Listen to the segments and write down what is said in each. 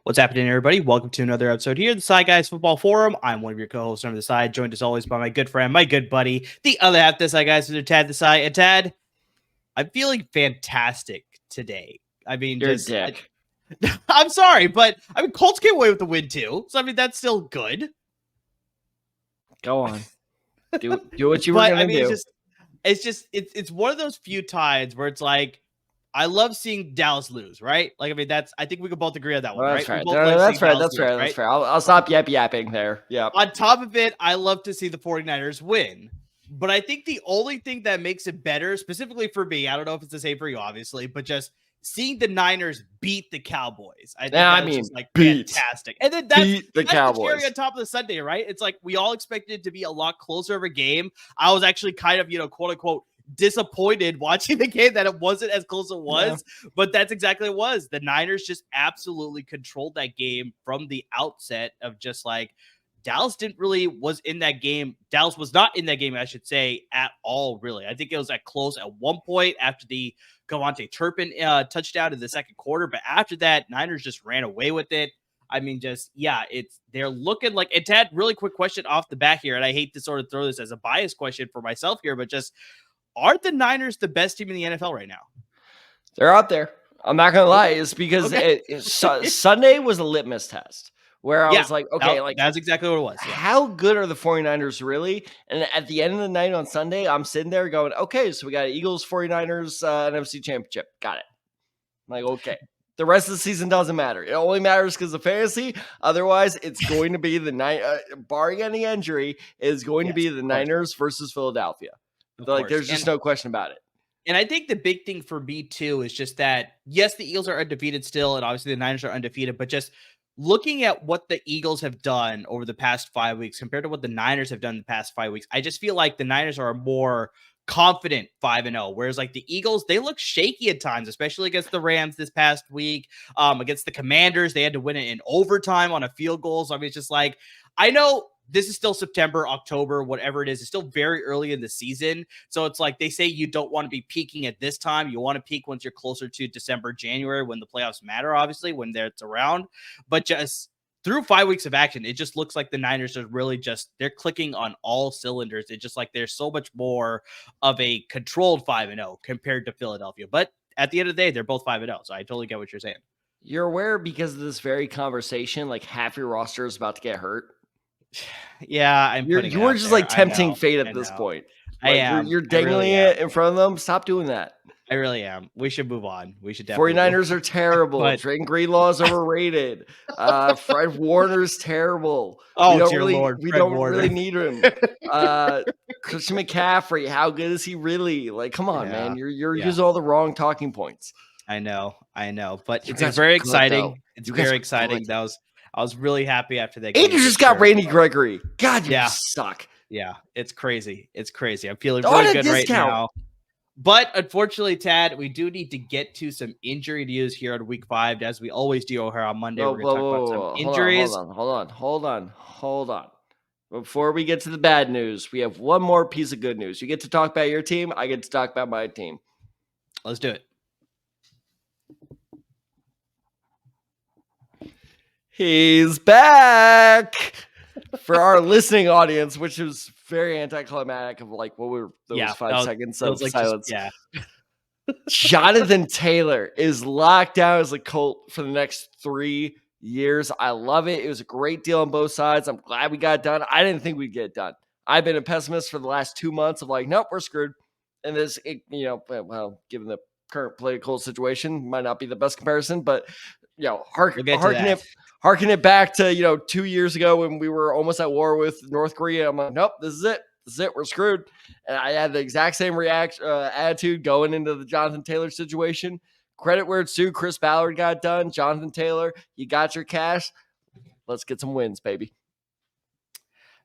What's happening, everybody? Welcome to another episode here, the Desai Guys Football Forum. I'm one of your co-hosts on the side, joined as always by my good friend, my good buddy, the other half of Desai Guys, Mr. Tad Desai. And Tad, I'm feeling fantastic today. I mean, You're a dick. I'm sorry, but I mean, Colts came away with the win too, so I mean, that's still good. Go on, do what you were gonna do. It's one of those few times where it's like, I love seeing Dallas lose, right? Like, I mean, I think we can both agree on that one, That's right? fair. That's fair. I'll stop yapping there. Yeah. On top of it, I love to see the 49ers win. But I think the only thing that makes it better, specifically for me, I don't know if it's the same for you, obviously, but just seeing the Niners beat the Cowboys. I think just like fantastic. And then that's the cherry on top of the Sunday, right? It's like we all expected it to be a lot closer of a game. I was actually kind of, quote unquote, disappointed watching the game that it wasn't as close as it was, but that's exactly what it was. The Niners just absolutely controlled that game from the outset of just like Dallas was not in that game, I should say, at all, really. I think it was at close at one point after the Gavante Turpin touchdown in the second quarter, but after that, Niners just ran away with it. I mean, they're looking like, and Tad, really quick question off the bat here, and I hate to sort of throw this as a bias question for myself here, but just, are the Niners the best team in the NFL right now? They're out there. I'm not going to lie. It's because Sunday was a litmus test where I was like, okay, that's exactly what it was. Yeah. How good are the 49ers really? And at the end of the night on Sunday, I'm sitting there going, okay, so we got Eagles, 49ers, NFC Championship. Got it. I'm like, okay. The rest of the season doesn't matter. It only matters because of fantasy. Otherwise, it's going to be barring any injury, is going to be the Niners versus Philadelphia. Like, there's just no question about it. And I think the big thing for me, too, is just that, yes, the Eagles are undefeated still, and obviously the Niners are undefeated, but just looking at what the Eagles have done over the past 5 weeks compared to what the Niners have done in the past 5 weeks, I just feel like the Niners are a more confident 5-0, whereas like the Eagles, they look shaky at times, especially against the Rams this past week. Against the Commanders, they had to win it in overtime on a field goal. So I mean, it's just like, I know this is still September, October, whatever it is. It's still very early in the season. So it's like they say you don't want to be peaking at this time. You want to peak once you're closer to December, January, when the playoffs matter, obviously, when it's around. But just through 5 weeks of action, it just looks like the Niners are really they're clicking on all cylinders. It's just like there's so much more of a controlled 5-0 compared to Philadelphia. But at the end of the day, they're both 5-0. So I totally get what you're saying. You're aware because of this very conversation, like half your roster is about to get hurt. Yeah, you were just like tempting fate at this point. Like, I am. You're dangling it in front of them. Stop doing that. I really am. We should move on. We should definitely. 49ers are terrible. Trent Greenlaw is overrated. Fred Warner's terrible. Oh, dear Lord. We don't really need him. Christian McCaffrey, how good is he really? Like, come on, man. You're using all the wrong talking points. I know. But it's very exciting. It's very exciting. I was really happy after that game. And you just got Randy Gregory. God, you suck. Yeah, it's crazy. I'm feeling really good right now. But unfortunately, Tad, we do need to get to some injury news here on Week 5, as we always do here on Monday. We're going to talk about some injuries. Hold on. Before we get to the bad news, we have one more piece of good news. You get to talk about your team. I get to talk about my team. Let's do it. He's back for our listening audience, which was very anticlimactic of like what were those 5 seconds of silence. Jonathan Taylor is locked down as a Colt for the next 3 years. I love it. It was a great deal on both sides. I'm glad we got it done. I didn't think we'd get it done. I've been a pessimist for the last 2 months of like, nope, we're screwed. And this, given the current political situation, might not be the best comparison, but harken it back to 2 years ago when we were almost at war with North Korea. I'm like, nope, this is it. That's it. We're screwed. And I had the exact same attitude going into the Jonathan Taylor situation. Credit where it's due. Chris Ballard got done. Jonathan Taylor, you got your cash. Let's get some wins, baby.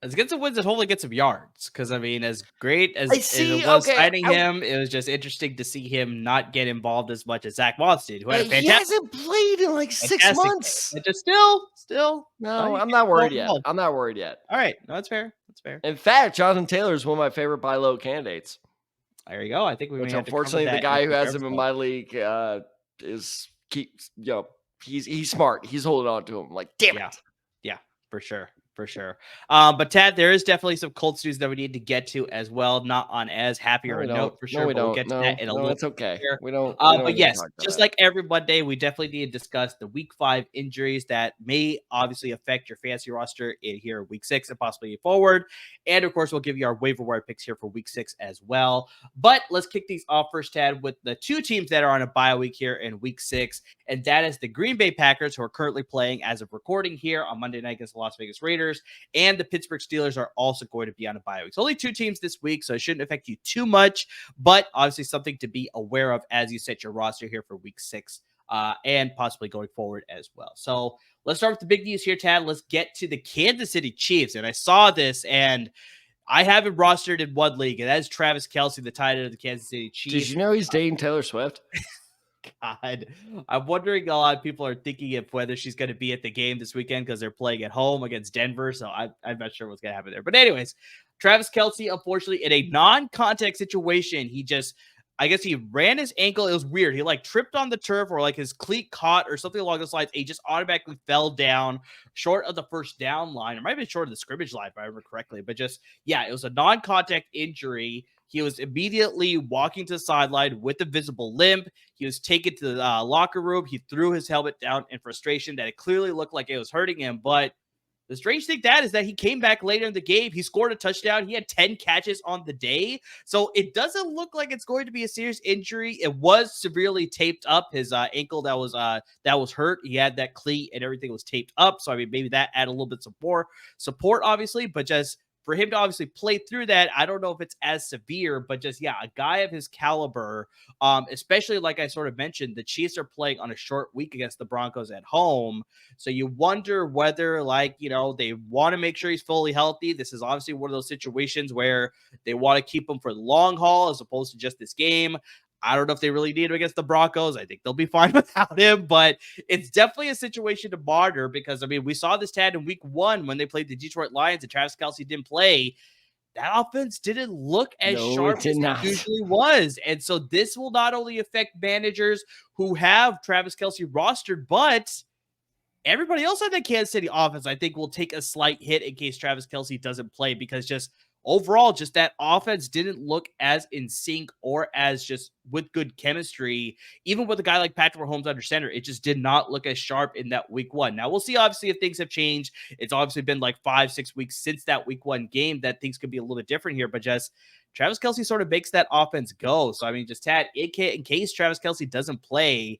Let's get some wins and hopefully get some yards. Because, I mean, as great as it was signing him, it was just interesting to see him not get involved as much as Zach Moss did, who had a fantastic. He hasn't played in like 6 months. But just still. No, I'm not worried yet. I'm not worried yet. All right. No, that's fair. That's fair. In fact, Jonathan Taylor is one of my favorite buy low candidates. There you go. I think we may have to unfortunately the guy who has him in my league he's smart. He's holding on to him. Like, damn it. Yeah, for sure. But Tad, there is definitely some Colts news that we need to get to as well. Not on as happy or a note for sure. We'll get to that in a little. It's okay. Here. We don't. But yes, just like every Monday, we definitely need to discuss the Week 5 injuries that may obviously affect your fantasy roster in here Week 6 and possibly forward. And of course, we'll give you our waiver wire picks here for Week 6 as well. But let's kick these off first, Tad, with the 2 teams that are on a bye week here in Week 6, and that is the Green Bay Packers, who are currently playing as of recording here on Monday night against the Las Vegas Raiders. And the Pittsburgh Steelers are also going to be on a bye week. It's only 2 teams this week, so it shouldn't affect you too much, but obviously something to be aware of as you set your roster here for Week 6 and possibly going forward as well. So let's start with the big news here, Tad. Let's get to the Kansas City Chiefs. And I saw this, and I have him rostered in one league, and that is Travis Kelce, the tight end of the Kansas City Chiefs. Did you know he's dating Taylor Swift? God, I'm wondering, a lot of people are thinking of whether she's going to be at the game this weekend because they're playing at home against Denver. So I'm not sure what's going to happen there. But anyways, Travis Kelce, unfortunately, in a non-contact situation, I guess he ran his ankle. It was weird. He tripped on the turf, or his cleat caught or something along those lines. He just automatically fell down short of the first down line. It might have been short of the scrimmage line, if I remember correctly. But it was a non-contact injury. He was immediately walking to the sideline with a visible limp. He was taken to the locker room. He threw his helmet down in frustration that it clearly looked like it was hurting him. But the strange thing, is that he came back later in the game. He scored a touchdown. He had 10 catches on the day. So it doesn't look like it's going to be a serious injury. It was severely taped up. His ankle that was hurt. He had that cleat and everything was taped up. So, I mean, maybe that added a little bit of support, obviously. But just for him to obviously play through that, I don't know if it's as severe, but a guy of his caliber, especially like I sort of mentioned, the Chiefs are playing on a short week against the Broncos at home. So you wonder whether they want to make sure he's fully healthy. This is obviously one of those situations where they want to keep him for the long haul as opposed to just this game. I don't know if they really need him against the Broncos. I think they'll be fine without him, but it's definitely a situation to monitor because, I mean, we saw this, Tad, in Week 1 when they played the Detroit Lions and Travis Kelce didn't play. That offense didn't look as sharp as it usually was. And so this will not only affect managers who have Travis Kelce rostered, but everybody else on that Kansas City offense, I think, will take a slight hit in case Travis Kelce doesn't play because overall, that offense didn't look as in sync or as just with good chemistry. Even with a guy like Patrick Mahomes under center, it just did not look as sharp in that Week 1. Now, we'll see, obviously, if things have changed. It's obviously been 5-6 weeks since that Week 1 game that things could be a little bit different here. But Travis Kelce sort of makes that offense go. So, I mean, Tad, in case Travis Kelce doesn't play,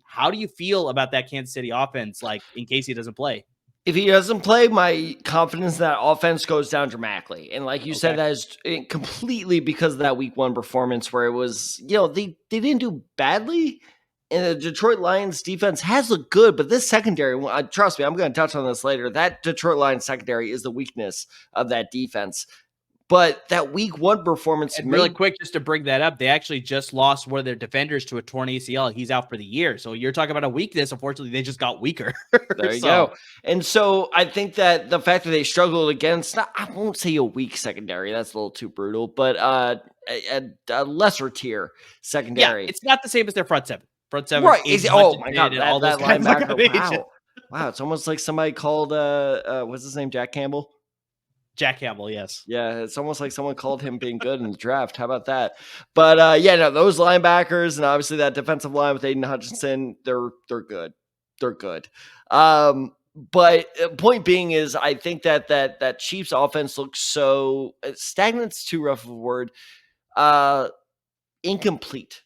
how do you feel about that Kansas City offense, in case he doesn't play? If he doesn't play, my confidence in that offense goes down dramatically. And like you said, that is completely because of that Week 1 performance where it was, they didn't do badly. And the Detroit Lions defense has looked good, but this secondary, trust me, I'm going to touch on this later. That Detroit Lions secondary is the weakness of that defense. But that Week 1 performance... And really quick, just to bring that up, they actually just lost one of their defenders to a torn ACL. He's out for the year. So you're talking about a weakness. Unfortunately, they just got weaker. There you go. And so I think that the fact that they struggled against, I won't say a weak secondary. That's a little too brutal. But a lesser tier secondary. Yeah, it's not the same as their front seven. Front seven. Right. Oh, my God. That linebacker. Wow. It's almost like somebody called, what's his name? Jack Campbell? Jack Campbell, yes. Yeah, it's almost like someone called him being good in the draft. How about that? But those linebackers and obviously that defensive line with Aiden Hutchinson, they're good. They're good. But point being is, I think that Chiefs offense looks so stagnant's too rough of a word. Incomplete,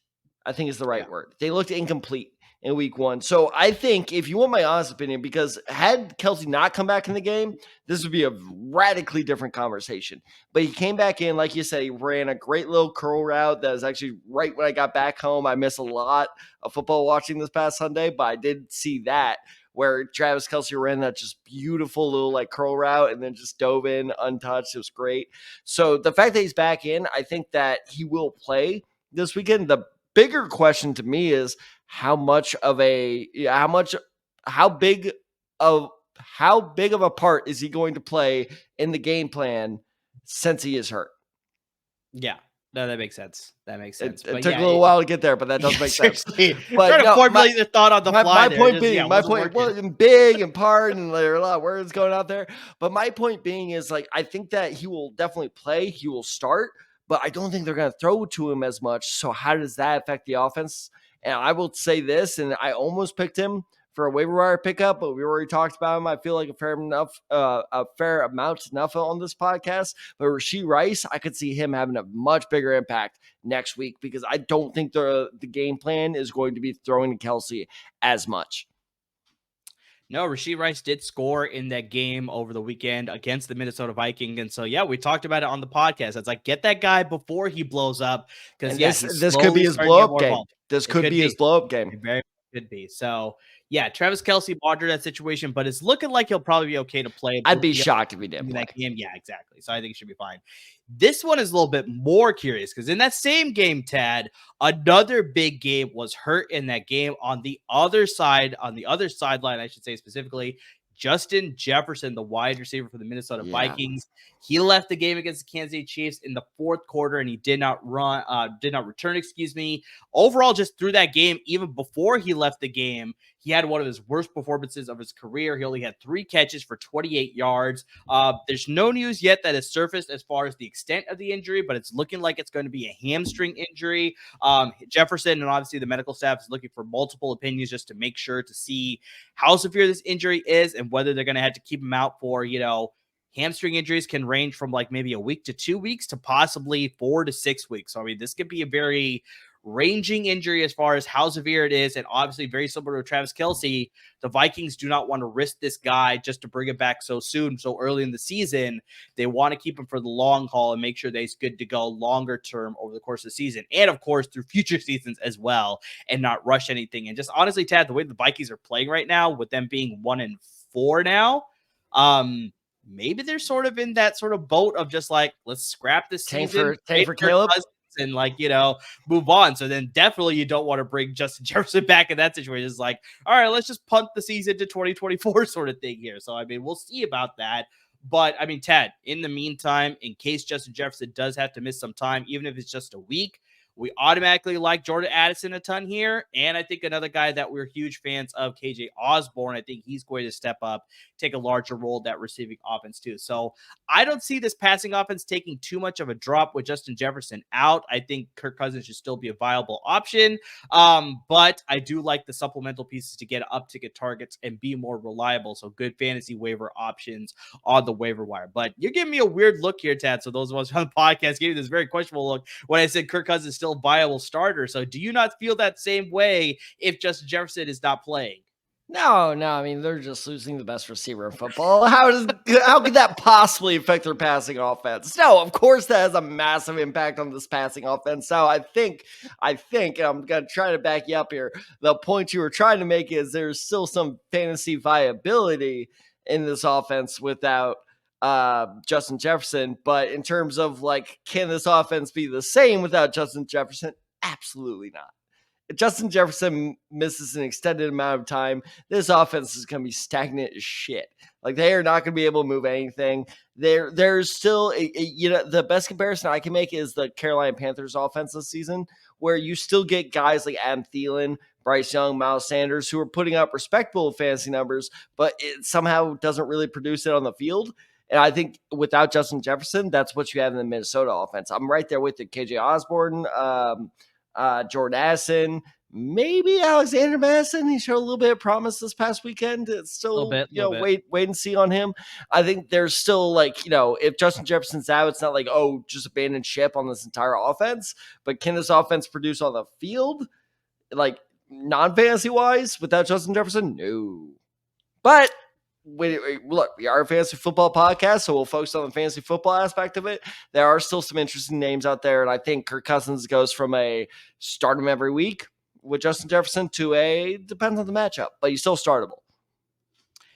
I think is the right word. They looked incomplete. in week 1. So I think, if you want my honest opinion, because had Kelsey not come back in the game, this would be a radically different conversation. But he came back in, like you said, he ran a great little curl route that was actually right when I got back home. I missed a lot of football watching this past Sunday, but I did see that, where Travis Kelce ran that just beautiful little like curl route and then just dove in untouched. It was great. So the fact that he's back in, I think that he will play this weekend. The bigger question to me is how big of a part is he going to play in the game plan since he is hurt? Yeah. No, that makes sense. It took a little while to get there, but that does make sense. But trying to formulate the thought on the fly. My point being, wasn't big and part, and there are a lot of words going out there. But my point being is, like, I think that he will definitely play. He will start, but I don't think they're going to throw to him as much. So how does that affect the offense? And I will say this, and I almost picked him for a waiver wire pickup, but we already talked about him. I feel like a fair amount enough on this podcast. But Rashee Rice, I could see him having a much bigger impact next week, because I don't think the game plan is going to be throwing to Kelce as much. No, Rashee Rice did score in that game over the weekend against the Minnesota Vikings. And so, yeah, we talked about it on the podcast. It's like, get that guy before he blows up. Because, this could be his blow-up game. This could be his blow-up game. It very could be. So, yeah, Travis Kelce monitored that situation, but it's looking like he'll probably be okay to play. I'd be shocked if he didn't play. That game. Yeah, exactly. So I think it should be fine. This one is a little bit more curious, because in that same game, Tad, another big game was hurt in that game on the other sideline, I should say specifically. Justin Jefferson, the wide receiver for the Minnesota Vikings, he left the game against the Kansas City Chiefs in the fourth quarter, and he did not return. Overall, just through that game, even before he left the game, he had one of his worst performances of his career. He only had 3 catches for 28 yards. There's no news yet that has surfaced as far as the extent of the injury, but it's looking like it's going to be a hamstring injury. Jefferson and obviously the medical staff is looking for multiple opinions just to make sure to see how severe this injury is and whether they're going to have to keep him out for, hamstring injuries can range from like maybe a week to 2 weeks to possibly 4 to 6 weeks. So, I mean, this could be a very ranging injury as far as how severe it is. And obviously very similar to Travis Kelce, the Vikings do not want to risk this guy just to bring it back so soon, so early in the season. They want to keep him for the long haul and make sure that he's good to go longer term over the course of the season. And of course, through future seasons as well, and not rush anything. And just honestly, Tad, the way the Vikings are playing right now, with them being 1-4 now, maybe they're sort of in that sort of boat of just like, let's scrap this season. Tank for Caleb. And move on. So then definitely you don't want to bring Justin Jefferson back in that situation. It's like, all right, let's just punt the season to 2024 sort of thing here. So, I mean, we'll see about that. But, I mean, Ted, in the meantime, in case Justin Jefferson does have to miss some time, even if it's just a week, we automatically like Jordan Addison a ton here. And I think another guy that we're huge fans of, KJ Osborne, I think he's going to step up, take a larger role in that receiving offense too. So I don't see this passing offense taking too much of a drop with Justin Jefferson out. I think Kirk Cousins should still be a viable option. But I do like the supplemental pieces to get up-ticket targets and be more reliable. So good fantasy waiver options on the waiver wire. But you're giving me a weird look here, Tad. So those of us on the podcast gave me this very questionable look when I said Kirk Cousins still a viable starter. So do you not feel that same way if Justin Jefferson is not playing? No. I mean, they're just losing the best receiver in football. How could that possibly affect their passing offense? No, of course that has a massive impact on this passing offense. So I think, and I'm going to try to back you up here, the point you were trying to make is there's still some fantasy viability in this offense without Justin Jefferson. But in terms of like, can this offense be the same without Justin Jefferson? Absolutely not. If Justin Jefferson misses an extended amount of time, this offense is going to be stagnant as shit. Like, they are not going to be able to move anything. There's still, the best comparison I can make is the Carolina Panthers offense this season, where you still get guys like Adam Thielen, Bryce Young, Miles Sanders, who are putting up respectable fantasy numbers, but it somehow doesn't really produce it on the field. And I think without Justin Jefferson, that's what you have in the Minnesota offense. I'm right there with the KJ Osborne, Jordan Addison, maybe Alexander Madison. He showed a little bit of promise this past weekend. It's still, wait and see on him. I think there's still if Justin Jefferson's out, it's not like, oh, just abandon ship on this entire offense. But can this offense produce on the field? Like, non-fantasy wise without Justin Jefferson? No. But look, we are a fantasy football podcast, so we'll focus on the fantasy football aspect of it. There are still some interesting names out there, and I think Kirk Cousins goes from a start him every week with Justin Jefferson to a depends on the matchup, but he's still startable.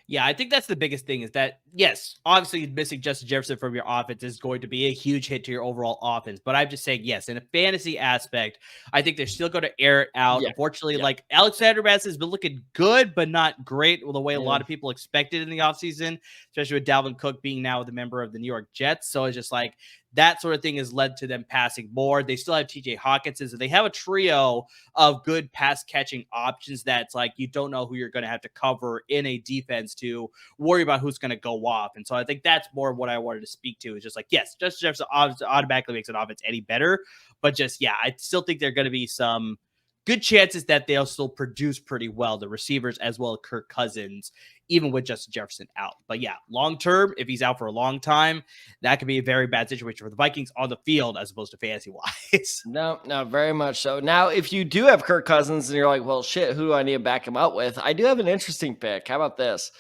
Yeah, I think that's the biggest thing is that, yes, obviously missing Justin Jefferson from your offense is going to be a huge hit to your overall offense. But I'm just saying, yes, in a fantasy aspect, I think they're still going to air it out. Yeah, Unfortunately, yeah. like Alexander Mattison has been looking good, but not great the way a Yeah. lot of people expected in the offseason, especially with Dalvin Cook being now the member of the New York Jets. So it's just like that sort of thing has led to them passing more. They still have TJ Hawkinson, so they have a trio of good pass catching options that's like you don't know who you're going to have to cover in a defense to worry about who's going to go off. And so I think that's more what I wanted to speak to is just like, yes, Justin Jefferson automatically makes an offense any better, but just, yeah, I still think there are going to be some good chances that they'll still produce pretty well, the receivers as well as Kirk Cousins, even with Justin Jefferson out. But yeah, long term, if he's out for a long time, that could be a very bad situation for the Vikings on the field as opposed to fantasy wise. No, very much so. Now, if you do have Kirk Cousins and you're like, well, shit, who do I need to back him up with? I do have an interesting pick. How about this?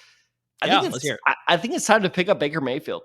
Let's hear it. I think it's time to pick up Baker Mayfield.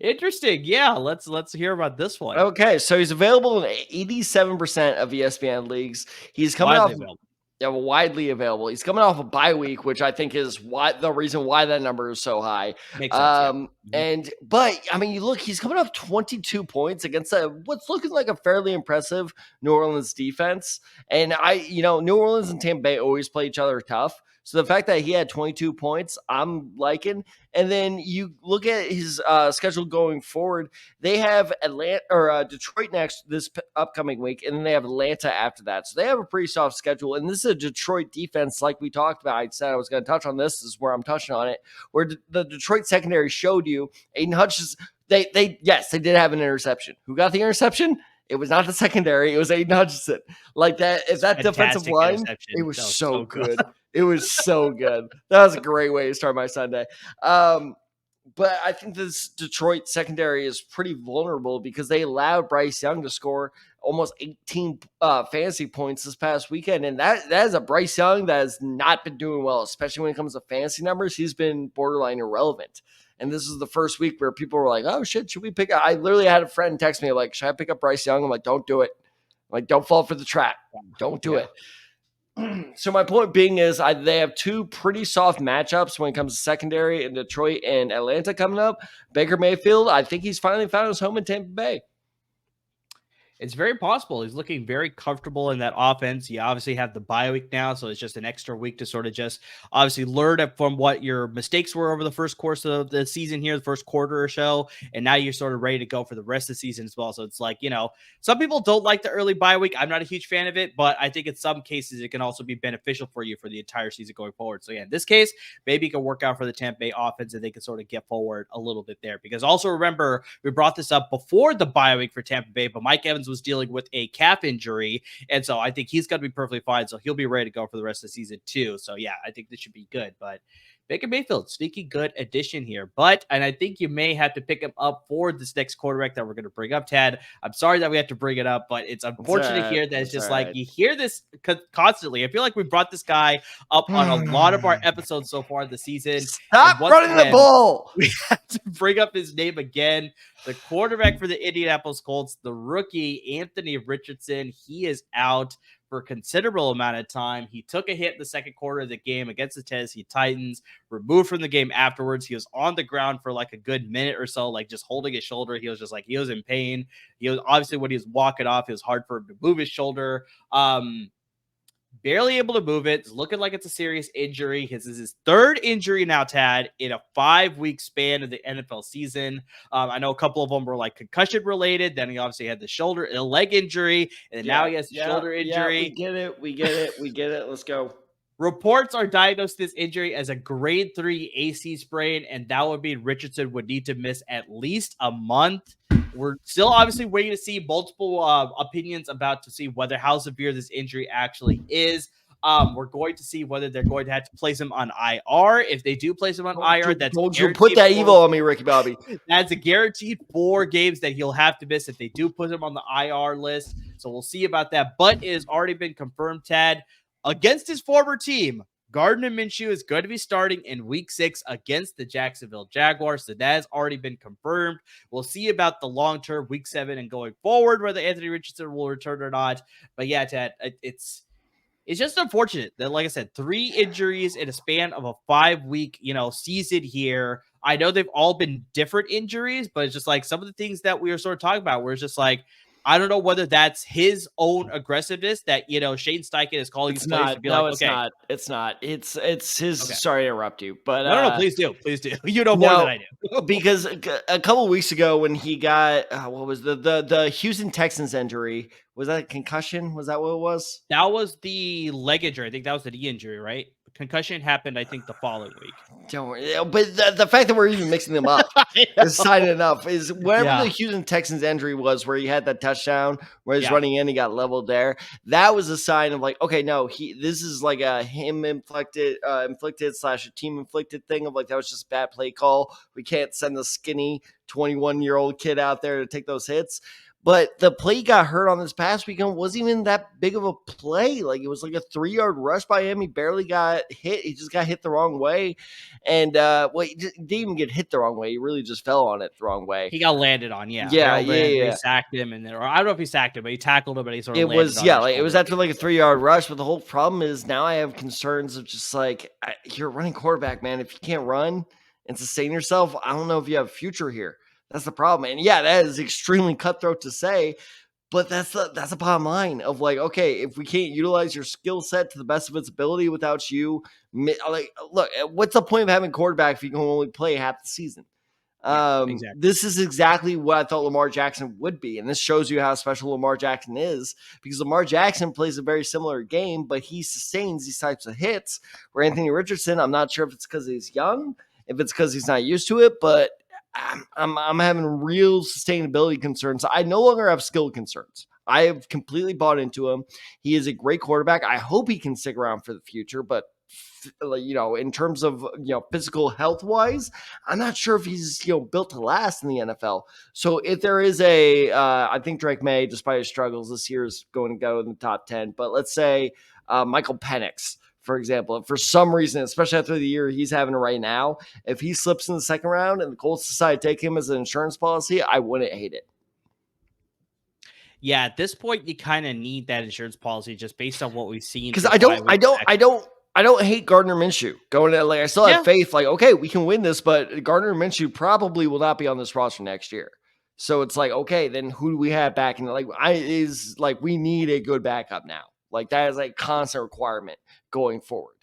Interesting. Yeah, let's hear about this one. Okay, so he's available in 87% of ESPN leagues. He's coming widely available. He's coming off a bye week, which I think is the reason why that number is so high. Makes sense, But I mean, you look, he's coming off 22 points against what's looking like a fairly impressive New Orleans defense. And New Orleans and Tampa Bay always play each other tough. So the fact that he had 22 points, I'm liking. And then you look at his schedule going forward. They have Detroit next this upcoming week, and then they have Atlanta after that. So they have a pretty soft schedule. And this is a Detroit defense, like we talked about. I said I was going to touch on this. This is where I'm touching on it. Where the Detroit secondary showed you Aiden Hutchinson. They did have an interception. Who got the interception? It was not the secondary. It was Aiden Hutchinson. Like that. If that defensive line, it was so good. It was so good. That was a great way to start my Sunday. But I think this Detroit secondary is pretty vulnerable because they allowed Bryce Young to score almost 18 fantasy points this past weekend. And that is a Bryce Young that has not been doing well, especially when it comes to fantasy numbers. He's been borderline irrelevant. And this is the first week where people were like, oh, shit, should we pick up? I literally had a friend text me like, should I pick up Bryce Young? I'm like, don't do it. I'm like, don't fall for the trap. Don't do it. So my point being is they have two pretty soft matchups when it comes to secondary in Detroit and Atlanta coming up. Baker Mayfield, I think he's finally found his home in Tampa Bay. It's very possible. He's looking very comfortable in that offense. You obviously have the bye week now, so it's just an extra week to sort of just obviously learn from what your mistakes were over the first course of the season here, the first quarter or so, and now you're sort of ready to go for the rest of the season as well. So it's like, some people don't like the early bye week. I'm not a huge fan of it, but I think in some cases it can also be beneficial for you for the entire season going forward. So yeah, in this case, maybe it can work out for the Tampa Bay offense and they can sort of get forward a little bit there. Because also remember, we brought this up before the bye week for Tampa Bay, but Mike Evans was dealing with a calf injury, and so I think he's going to be perfectly fine, so he'll be ready to go for the rest of the season too. So yeah, I think this should be good. But Baker Mayfield, sneaky good addition here. And I think you may have to pick him up for this next quarterback that we're going to bring up, Tad. I'm sorry that we have to bring it up, but it's unfortunate here that it's just like you hear this constantly. I feel like we brought this guy up on a lot of our episodes so far this season. Stop running the ball. We have to bring up his name again. The quarterback for the Indianapolis Colts, the rookie Anthony Richardson, he is out for a considerable amount of time. He took a hit in the second quarter of the game against the Tennessee Titans, removed from the game afterwards. He was on the ground for like a good minute or so, like just holding his shoulder. He was just like, he was in pain. He was obviously when he was walking off, it was hard for him to move his shoulder. Barely able to move it. It's looking like it's a serious injury. This is his third injury now, Tad, in a 5-week span of the NFL season. I know a couple of them were like concussion related. Then he obviously had the leg injury, and then now he has the shoulder injury. We get it. Let's go. Reports are diagnosed this injury as a grade 3 AC sprain, and that would mean Richardson would need to miss at least a month. We're still obviously waiting to see multiple opinions about to see how severe this injury actually is. We're going to see whether they're going to have to place him on IR. If they do place him on IR, that's don't you put that evil on me, Ricky Bobby. That's a guaranteed 4 games that he'll have to miss if they do put him on the IR list. So we'll see about that. But it has already been confirmed, Tad, against his former team. Gardner Minshew is going to be starting in week 6 against the Jacksonville Jaguars. So that has already been confirmed. We'll see about the long-term week 7 and going forward, whether Anthony Richardson will return or not. But yeah, Tad, it's just unfortunate that, like I said, 3 injuries in a span of a 5-week, season here. I know they've all been different injuries, but it's just like some of the things that we were sort of talking about where it's just like, I don't know whether that's his own aggressiveness that, Shane Steichen is calling his players to be like, okay. It's not. It's his. Okay. Sorry to interrupt you, but No, please do. You know more than I do. Because a couple weeks ago when he got what was the Houston Texans injury, was that a concussion? Was that what it was? That was the leg injury. I think that was the knee injury, right? Concussion happened, I think, the following week. Don't worry. But the fact that we're even mixing them up is sign enough. Is whatever the Houston Texans injury was, where he had that touchdown, where he's running in, he got leveled there. That was a sign of like, okay, no, this is like a him inflicted / a team inflicted thing of like that was just bad play call. We can't send the skinny 21-year-old kid out there to take those hits. But the play he got hurt on this past weekend wasn't even that big of a play. Like, it was like a 3-yard rush by him. He barely got hit. He just got hit the wrong way. And, he didn't even get hit the wrong way. He really just fell on it the wrong way. He got landed on, Yeah. He sacked him. Or I don't know if he sacked him, but he tackled him, but he sort of landed on him. It was after like a 3-yard rush. But the whole problem is now I have concerns of just like, you're a running quarterback, man. If you can't run and sustain yourself, I don't know if you have a future here. That's the problem. And yeah, that is extremely cutthroat to say, but that's the bottom line of like, okay, if we can't utilize your skill set to the best of its ability without you, like, look, what's the point of having a quarterback if you can only play half the season? Exactly. This is exactly what I thought Lamar Jackson would be. And this shows you how special Lamar Jackson is, because Lamar Jackson plays a very similar game, but he sustains these types of hits where Anthony Richardson, I'm not sure if it's because he's young, if it's because he's not used to it, but I'm having real sustainability concerns. I no longer have skill concerns. I have completely bought into him. He is a great quarterback. I hope he can stick around for the future, but in terms of, physical health wise, I'm not sure if he's, built to last in the NFL. So if there is I think Drake May, despite his struggles this year, is going to go in the top 10, but let's say Michael Penix, for example, if for some reason, especially after the year he's having right now, if he slips in the second round and the Colts decide to take him as an insurance policy, I wouldn't hate it. Yeah, at this point, you kind of need that insurance policy just based on what we've seen. Because I don't hate Gardner Minshew going to, like, I still have faith. Like, okay, we can win this, but Gardner Minshew probably will not be on this roster next year. So it's like, okay, then who do we have back? And we need a good backup now. Like, that is a constant requirement going forward.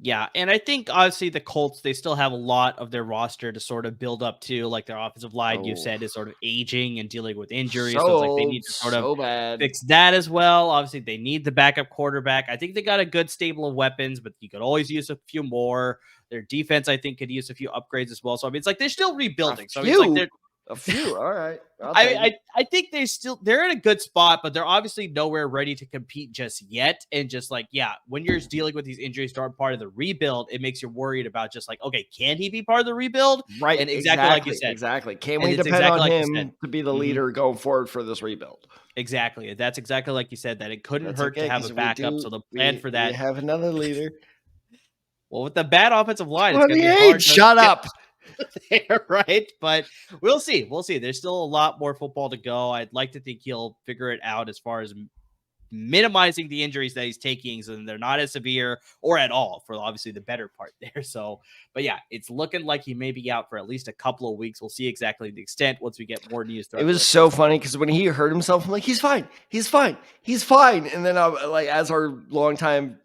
Yeah, and I think, obviously, the Colts, they still have a lot of their roster to sort of build up to. Like, their offensive line, you said, is sort of aging and dealing with injuries. So it's like they need to sort of fix that as well. Obviously, they need the backup quarterback. I think they got a good stable of weapons, but you could always use a few more. Their defense, I think, could use a few upgrades as well. So, I mean, it's like they're still rebuilding. So, it's like a few. All right. I think they're in a good spot, but they're obviously nowhere ready to compete just yet. And just like, when you're dealing with these injuries that aren't part of the rebuild, it makes you worried about just like, okay, can he be part of the rebuild? Right. And exactly like you said. Exactly. Can we depend on him to be the leader going forward for this rebuild? Exactly. That's exactly like you said, that it couldn't hurt to have a backup. So the plan for that. We have another leader. Well, with the bad offensive line, it's going to be hard. Shut up. There, right? But we'll see. There's still a lot more football to go. I'd like to think he'll figure it out as far as minimizing the injuries that he's taking so they're not as severe or at all, for obviously the better part there. So, but yeah, it's looking like he may be out for at least a couple of weeks. We'll see exactly the extent once we get more news. It was so funny because when he hurt himself, I'm like, he's fine. And then I'm like, as our longtime,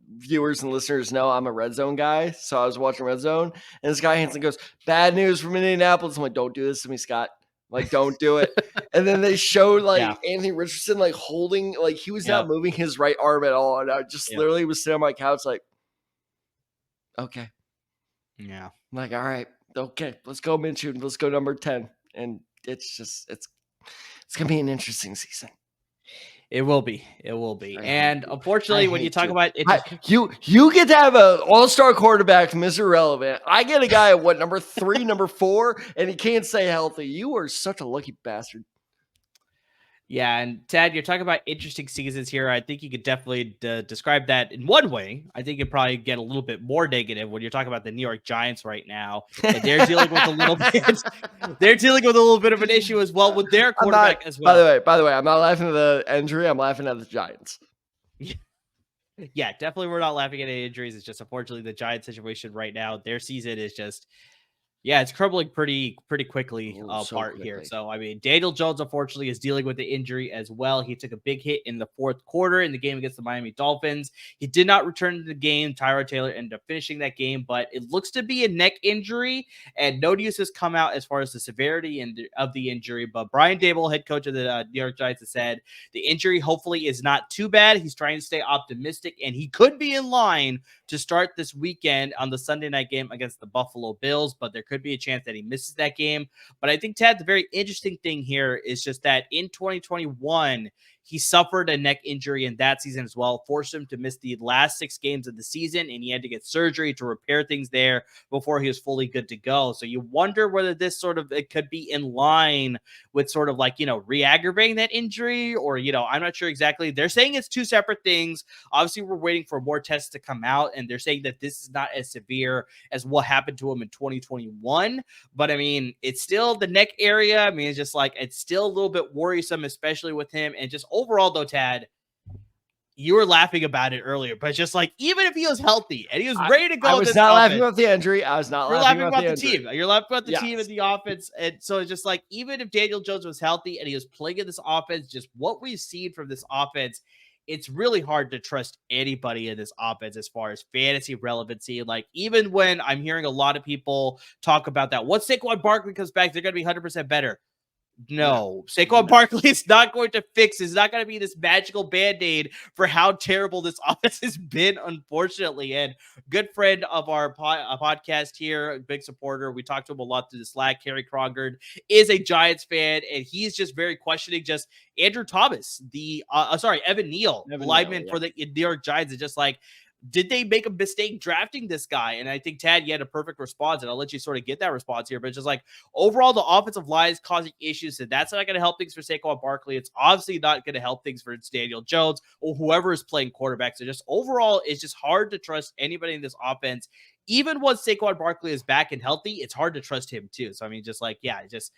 viewers and listeners know, I'm a Red Zone guy. So I was watching Red Zone, and this guy Hansen goes, "Bad news from Indianapolis." I'm like, "Don't do this to me, Scott. Like, don't do it." And then they showed Anthony Richardson holding, he was not moving his right arm at all. And I just literally was sitting on my couch like, okay. Yeah. I'm like, all right, okay, let's go Minshew. Let's go number 10. And it's going to be an interesting season. It will be. And unfortunately, when you talk about it, you get to have an all-star quarterback, Mr. Relevant. I get a guy at number 3, number 4, and he can't stay healthy. You are such a lucky bastard. Yeah, and Tad, you're talking about interesting seasons here. I think you could definitely describe that in one way. I think you'd probably get a little bit more negative when you're talking about the New York Giants right now, and they're dealing with a little bit. They're dealing with a little bit of an issue as well with their I'm not. quarterback as By well. the way, I'm not laughing at the injury. I'm laughing at the Giants. Yeah, definitely. We're not laughing at any injuries. It's just unfortunately the Giants situation right now. Their season is just yeah, it's crumbling pretty quickly So apart here. quickly. So I mean, Daniel Jones unfortunately is dealing with the injury as well. He took a big hit in the fourth quarter in the game against the Miami Dolphins. He did not return to the game. Tyrod Taylor ended up finishing that game, but it looks to be a neck injury, and no news has come out as far as the severity of the injury. But Brian Daboll, head coach of the New York Giants, has said the injury hopefully is not too bad. He's trying to stay optimistic, and he could be in line to start this weekend on the Sunday night game against the Buffalo Bills, but there could be a chance that he misses that game. But I think, Tad, the very interesting thing here is just that in 2021, he suffered a neck injury in that season as well, forced him to miss the last 6 games of the season, and he had to get surgery to repair things there before he was fully good to go. So you wonder whether this sort of it could be in line with sort of like, re-aggravating that injury, or, I'm not sure exactly. They're saying it's 2 separate things. Obviously, we're waiting for more tests to come out, and they're saying that this is not as severe as what happened to him in 2021. But I mean, it's still the neck area. I mean, it's just like, it's still a little bit worrisome, especially with him. And just overall, though, Tad, you were laughing about it earlier, but just like, even if he was healthy and he was ready to go, I was not laughing about the injury. I was not laughing about the team. You're laughing about the Yes. team and the offense. And so it's just like, even if Daniel Jones was healthy and he was playing in this offense, just what we've seen from this offense, it's really hard to trust anybody in this offense as far as fantasy relevancy. Like, even when I'm hearing a lot of people talk about that, once Saquon Barkley comes back, they're going to be 100% better. No, Saquon Barkley is not going to fix. It's not going to be this magical band-aid for how terrible this offense has been, unfortunately. And good friend of our podcast here, a big supporter. We talked to him a lot through the Slack. Kerry Krongard is a Giants fan, and he's just very questioning just Andrew Thomas, Evan Neal, lineman for the New York Giants. Is just like, did they make a mistake drafting this guy? And I think, Tad, you had a perfect response, and I'll let you sort of get that response here. But it's just like, overall, the offensive line is causing issues, and that's not going to help things for Saquon Barkley. It's obviously not going to help things for Daniel Jones or whoever is playing quarterback. So just overall, it's just hard to trust anybody in this offense. Even once Saquon Barkley is back and healthy, it's hard to trust him too. So I mean, just like, yeah, it's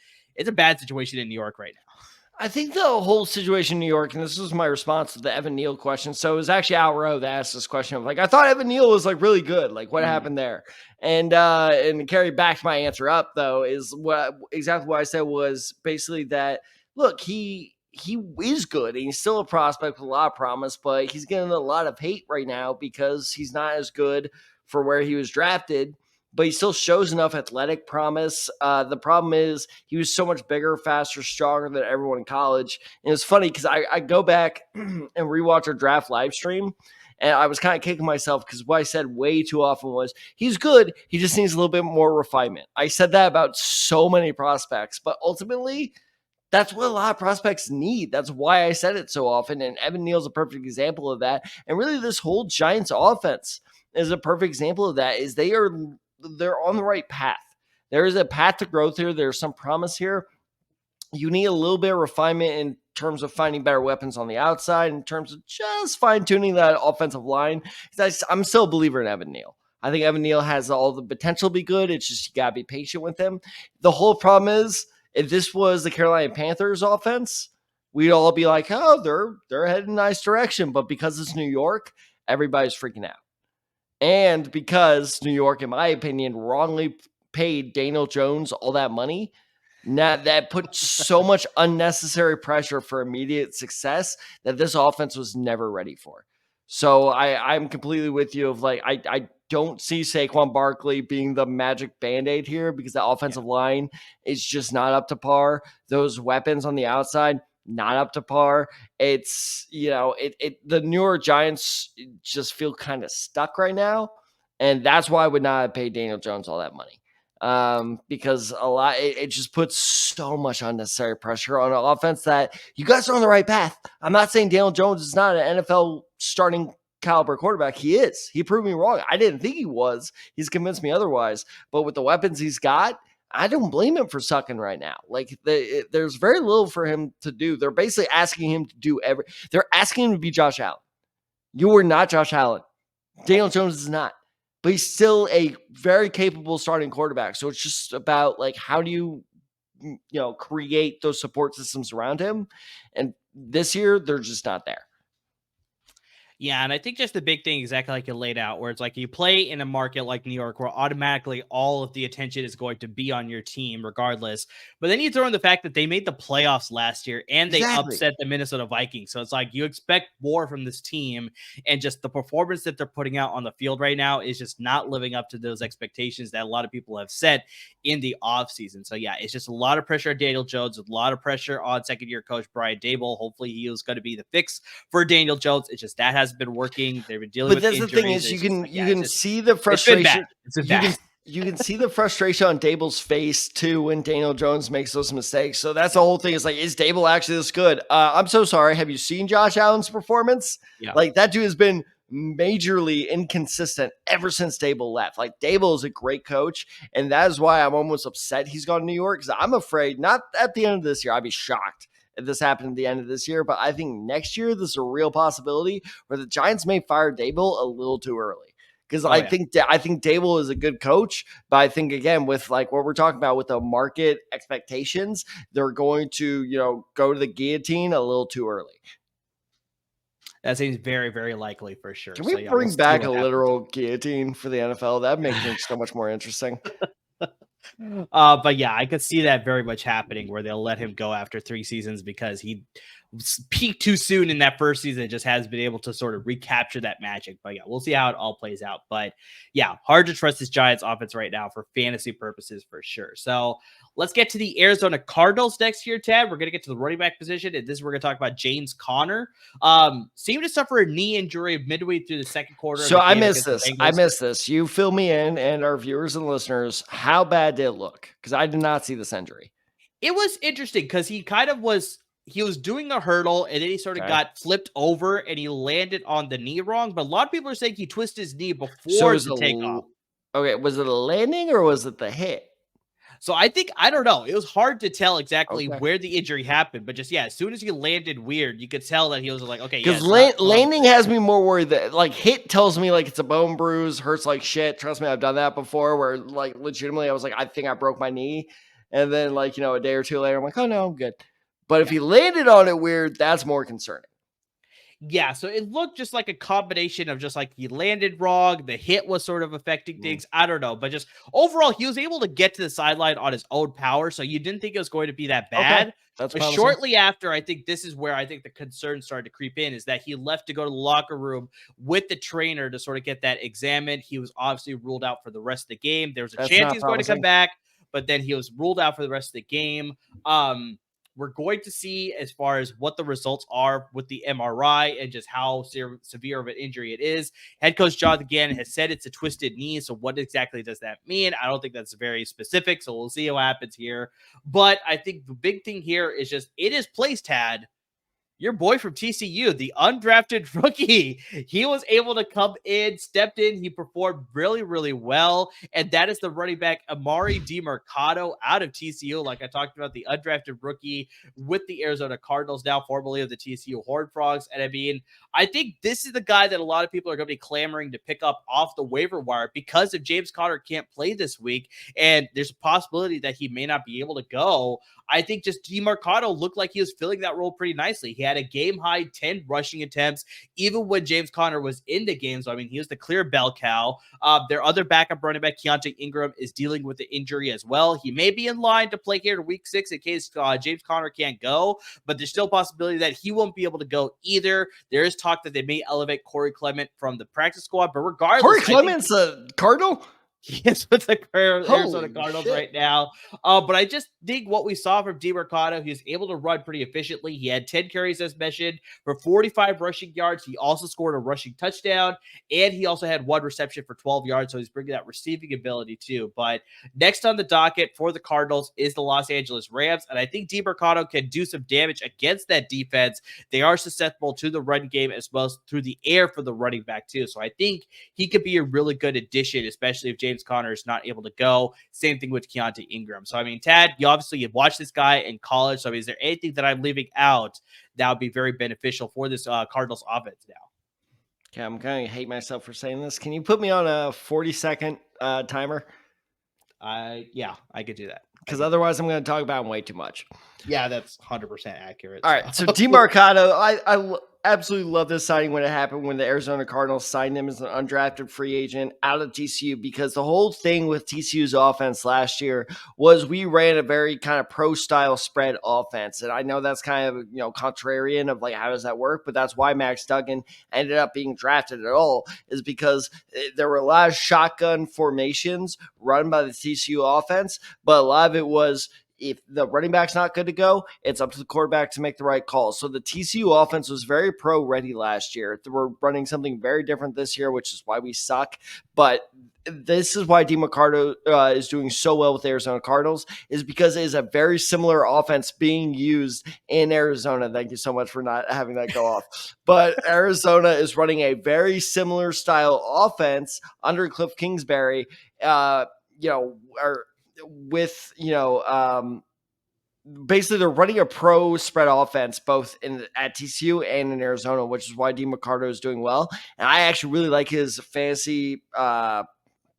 a bad situation in New York right now. I think the whole situation in New York, and this was my response to the Evan Neal question. So it was actually Outrow that asked this question of like, I thought Evan Neal was like really good. Like, what happened there? And Kerry backed my answer up though, is exactly what I said was basically that, look, he is good and he's still a prospect with a lot of promise, but he's getting a lot of hate right now because he's not as good for where he was drafted, but he still shows enough athletic promise. The problem is he was so much bigger, faster, stronger than everyone in college. And it's funny because I go back and rewatch our draft live stream, and I was kind of kicking myself because what I said way too often was he's good. He just needs a little bit more refinement. I said that about so many prospects, but ultimately that's what a lot of prospects need. That's why I said it so often. And Evan Neal's a perfect example of that. And really this whole Giants offense is a perfect example of that. Is they're on the right path. There is a path to growth here. There's some promise here. You need a little bit of refinement in terms of finding better weapons on the outside, in terms of just fine-tuning that offensive line. I'm still a believer in Evan Neal. I think Evan Neal has all the potential to be good. It's just you got to be patient with him. The whole problem is, if this was the Carolina Panthers offense, we'd all be like, oh, they're heading in a nice direction. But because it's New York, everybody's freaking out. And because New York, in my opinion, wrongly paid Daniel Jones all that money, now that put so much unnecessary pressure for immediate success that this offense was never ready for. So I'm completely with you of like, I don't see Saquon Barkley being the magic Band-Aid here because the offensive line is just not up to par. Those weapons on the outside, not up to par. It's, the New York Giants just feel kind of stuck right now. And that's why I would not have paid Daniel Jones all that money. Because it just puts so much unnecessary pressure on an offense that you guys are on the right path. I'm not saying Daniel Jones is not an NFL starting caliber quarterback. He is. He proved me wrong. I didn't think he was. He's convinced me otherwise. But with the weapons he's got, I don't blame him for sucking right now. Like there's very little for him to do. They're basically asking him to do they're asking him to be Josh Allen. You are not Josh Allen. Daniel Jones is not, but he's still a very capable starting quarterback. So it's just about like, how do you create those support systems around him? And this year, they're just not there. Yeah, and I think just the big thing, exactly like you laid out, where it's like you play in a market like New York where automatically all of the attention is going to be on your team regardless. But then you throw in the fact that they made the playoffs last year and they upset the Minnesota Vikings. So it's like you expect more from this team, and just the performance that they're putting out on the field right now is just not living up to those expectations that a lot of people have set in the offseason. So yeah, it's just a lot of pressure on Daniel Jones, a lot of pressure on second-year coach Brian Daboll. Hopefully he was going to be the fix for Daniel Jones. It's just that has been working. They've been dealing with injuries. But that's the thing is, you can see the frustration. You can see the frustration on Dable's face too when Daniel Jones makes those mistakes. So that's the whole thing. Is like, is Dable actually this good? I'm so sorry. Have you seen Josh Allen's performance? Yeah. Like, that dude has been majorly inconsistent ever since Dable left. Like, Dable is a great coach, and that is why I'm almost upset he's gone to New York, because I'm afraid, not at the end of this year, I'd be shocked if this happened at the end of this year, but I think next year this is a real possibility where the Giants may fire Dable a little too early. Because I think Dable is a good coach, but I think, again, with like what we're talking about with the market expectations, they're going to, go to the guillotine a little too early. That seems very, very likely for sure. Can we bring back a literal guillotine for the NFL? That makes things so much more interesting. But yeah, I could see that very much happening where they'll let him go after 3 seasons because he peaked too soon in that first season. It just hasn't been able to sort of recapture that magic. But yeah, we'll see how it all plays out. But yeah, hard to trust this Giants offense right now for fantasy purposes for sure. So let's get to the Arizona Cardinals next here, Ted. We're going to get to the running back position, and this is we're going to talk about James Conner. Seemed to suffer a knee injury midway through the second quarter. So I missed this. You fill me in, and our viewers and listeners, how bad did it look? Because I did not see this injury. It was interesting because he was doing a hurdle, and then he sort of got flipped over, and he landed on the knee wrong. But a lot of people are saying he twisted his knee before the takeoff. Okay, was it a landing or was it the hit? So I don't know. It was hard to tell exactly where the injury happened, but just, as soon as he landed weird, you could tell that he was like, okay, because landing has me more worried. That like hit tells me like it's a bone bruise, hurts like shit. Trust me, I've done that before where like legitimately I was like, I think I broke my knee. And then like, a day or two later, I'm like, oh no, I'm good. But if he landed on it weird, that's more concerning. Yeah, so it looked just like a combination of just like he landed wrong, the hit was sort of affecting things. I don't know, but just overall, he was able to get to the sideline on his own power, so you didn't think it was going to be that bad. Okay. That's but shortly after, I think this is where I think the concern started to creep in, is that he left to go to the locker room with the trainer to sort of get that examined. He was obviously ruled out for the rest of the game. There was a chance he was going to come back, but then he was ruled out for the rest of the game. We're going to see as far as what the results are with the MRI and just how severe of an injury it is. Head coach Jonathan Gannon has said it's a twisted knee. So what exactly does that mean? I don't think that's very specific. So we'll see what happens here. But I think the big thing here is just it is placed, Tad. Your boy from TCU, the undrafted rookie, he was able to come in, stepped in. He performed really, really well. And that is the running back, Emari Demercado, out of TCU. Like I talked about, the undrafted rookie with the Arizona Cardinals, now formerly of the TCU Horned Frogs. And I mean, I think this is the guy that a lot of people are going to be clamoring to pick up off the waiver wire, because if James Conner can't play this week, and there's a possibility that he may not be able to go, I think just Demercado looked like he was filling that role pretty nicely. He had a game-high 10 rushing attempts, even when James Conner was in the game. So, I mean, he was the clear bell cow. Their other backup running back, Keontae Ingram, is dealing with the injury as well. He may be in line to play here to week 6 in case James Conner can't go, but there's still a possibility that he won't be able to go either. There is talk that they may elevate Corey Clement from the practice squad, but regardless... Corey Clement's a Cardinal? Yes, with the Arizona Cardinals right now. But I just think what we saw from Demercado, he was able to run pretty efficiently. He had 10 carries, as mentioned, for 45 rushing yards. He also scored a rushing touchdown, and he also had 1 reception for 12 yards, so he's bringing that receiving ability too. But next on the docket for the Cardinals is the Los Angeles Rams, and I think Demercado can do some damage against that defense. They are susceptible to the run game as well as through the air for the running back too. So I think he could be a really good addition, especially if James James Conner is not able to go. Same thing with Keontae Ingram. So, I mean, Tad, you've watched this guy in college. So, I mean, is there anything that I'm leaving out that would be very beneficial for this Cardinals offense now? Okay, I'm going to hate myself for saying this. Can you put me on a 40-second timer? Yeah, I could do that. Because otherwise I'm going to talk about him way too much. Yeah, that's 100% accurate. All right, so Demercado, I absolutely love this signing when it happened when the Arizona Cardinals signed him as an undrafted free agent out of TCU, because the whole thing with TCU's offense last year was we ran a very kind of pro-style spread offense. And I know that's kind of, contrarian of like, how does that work? But that's why Max Duggan ended up being drafted at all, is because there were a lot of shotgun formations run by the TCU offense, but a lot of it was, if the running back's not good to go, it's up to the quarterback to make the right call. So the TCU offense was very pro-ready last year. We're running something very different this year, which is why we suck. But this is why Demercado is doing so well with the Arizona Cardinals, is because it is a very similar offense being used in Arizona. Thank you so much for not having that go off. But Arizona is running a very similar style offense under Cliff Kingsbury, basically they're running a pro spread offense both at TCU and in Arizona, which is why Demercado is doing well. And I actually really like his fantasy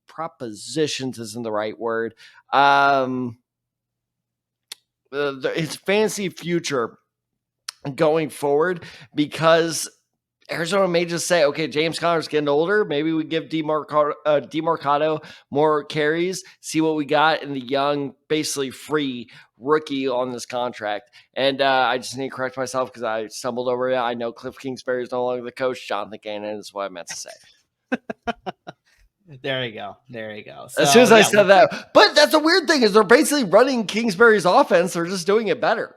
propositions isn't the right word. His fantasy future going forward, because Arizona may just say, okay, James Conner's getting older. Maybe we give Demercado more carries, see what we got in the young, basically free rookie on this contract. And I just need to correct myself because I stumbled over it. I know Cliff Kingsbury is no longer the coach. Jonathan Gannon is what I meant to say. There you go. So, as soon as I said that. But that's a weird thing, is they're basically running Kingsbury's offense. They're just doing it better.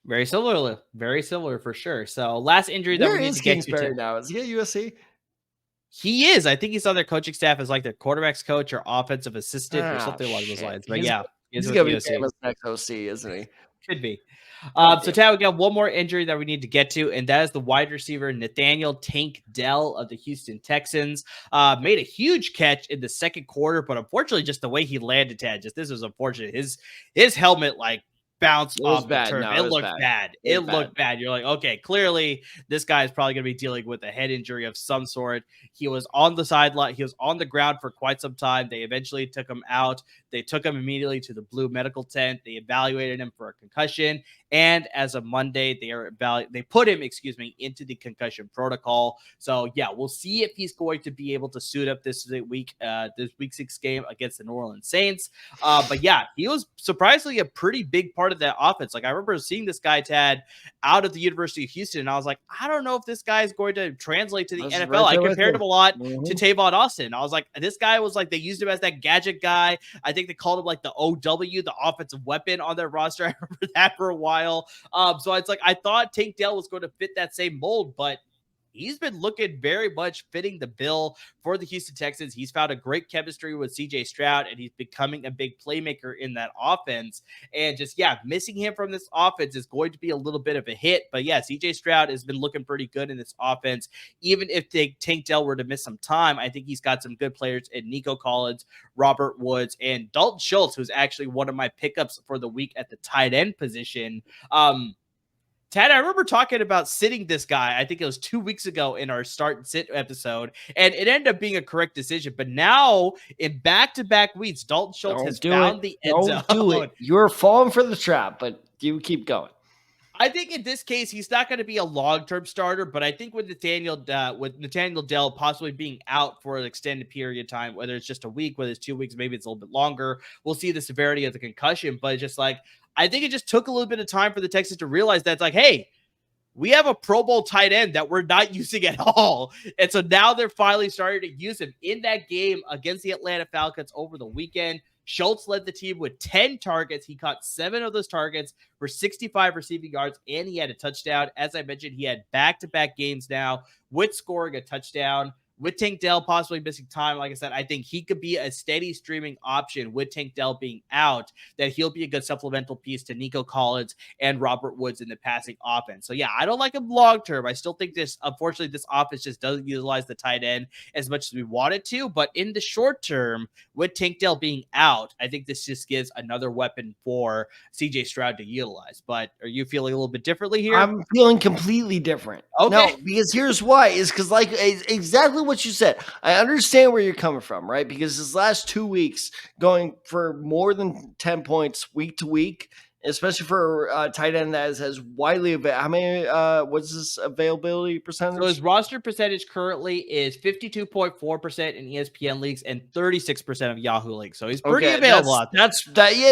Very similar for sure. So last injury that we need to get to now. Is he at USC? He is. I think he's on their coaching staff as like their quarterback's coach or offensive assistant or something along those lines. But he's going to be famous next OC, isn't he? Could be. So Tad, we got one more injury that we need to get to, and that is the wide receiver Nathaniel Tank Dell of the Houston Texans. Made a huge catch in the second quarter, but unfortunately, just the way he landed, Tad, this was unfortunate. His helmet bounced off the turf. It looked bad. It looked bad. You're like, okay, clearly this guy is probably going to be dealing with a head injury of some sort. He was on the sideline. He was on the ground for quite some time. They eventually took him out. They took him immediately to the Blue medical tent. They evaluated him for a concussion. And as of Monday, they put him, into the concussion protocol. So yeah, we'll see if he's going to be able to suit up this week 6 game against the New Orleans Saints. But yeah, he was surprisingly a pretty big part of that offense. Like, I remember seeing this guy, Tad, out of the University of Houston, and I was like, I don't know if this guy is going to translate to the NFL. I compared him a lot to Tavon Austin. I was like, this guy was like, they used him as that gadget guy. I think they called him like the OW, the offensive weapon on their roster. I remember that for a while. So it's like, I thought Tank Dell was going to fit that same mold, but he's been looking very much fitting the bill for the Houston Texans. He's found a great chemistry with CJ Stroud, and he's becoming a big playmaker in that offense. And just, missing him from this offense is going to be a little bit of a hit. But yeah, CJ Stroud has been looking pretty good in this offense. Even if Tank Dell were to miss some time, I think he's got some good players in Nico Collins, Robert Woods, and Dalton Schultz, who's actually one of my pickups for the week at the tight end position. Tad, I remember talking about sitting this guy, I think it was 2 weeks ago in our start and sit episode, and it ended up being a correct decision. But now, in back-to-back weeks, Dalton Schultz has found the end zone. Don't do it. You're falling for the trap, but you keep going. I think in this case, he's not going to be a long-term starter, but I think with Nathaniel Dell possibly being out for an extended period of time, whether it's just a week, whether it's 2 weeks, maybe it's a little bit longer, we'll see the severity of the concussion. But it's just like, I think it just took a little bit of time for the Texans to realize that it's like, hey, we have a Pro Bowl tight end that we're not using at all. And so now they're finally starting to use him in that game against the Atlanta Falcons over the weekend. Schultz led the team with 10 targets. He caught 7 of those targets for 65 receiving yards, and he had a touchdown. As I mentioned, he had back-to-back games now with scoring a touchdown. with Tank Dell possibly missing time, like I said, I think he could be a steady streaming option with Tank Dell being out, that he'll be a good supplemental piece to Nico Collins and Robert Woods in the passing offense. So yeah, I don't like him long term. I still think unfortunately, this offense just doesn't utilize the tight end as much as we want it to. But in the short term, with Tank Dell being out, I think this just gives another weapon for CJ Stroud to utilize. But are you feeling a little bit differently here? I'm feeling completely different. Okay. No, because here's why, is because like exactly what you said. I understand where you're coming from, right? Because his last 2 weeks going for more than 10 points week to week, especially for a tight end that has widely available. How many, what's his availability percentage? So his roster percentage currently is 52.4% in ESPN leagues and 36% of Yahoo leagues. So he's pretty available out there.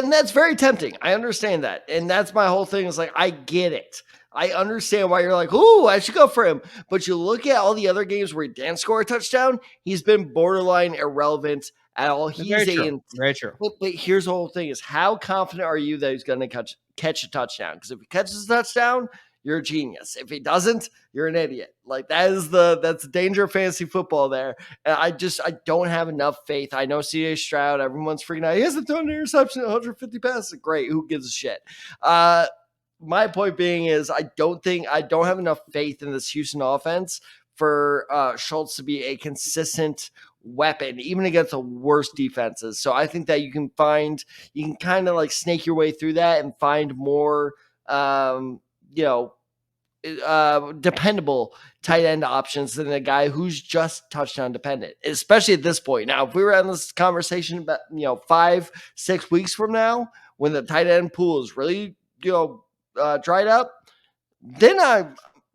And that's very tempting. I understand that. And that's my whole thing, is like, I get it. I understand why you're like, ooh, I should go for him. But you look at all the other games where he didn't score a touchdown, he's been borderline irrelevant at all. He's very true. But here's the whole thing, is how confident are you that he's going to catch a touchdown? Because if he catches a touchdown, you're a genius. If he doesn't, you're an idiot. Like that's the danger of fantasy football there. And I don't have enough faith. I know CJ Stroud, everyone's freaking out. He hasn't thrown an interception, 150 passes. Great. Who gives a shit? My point being is I don't have enough faith in this Houston offense for Schultz to be a consistent weapon, even against the worst defenses. So I think that you can kind of like snake your way through that and find more, dependable tight end options than a guy who's just touchdown dependent, especially at this point. Now, if we were having this conversation about, 5-6 weeks from now, when the tight end pool is really, dried up, then I'm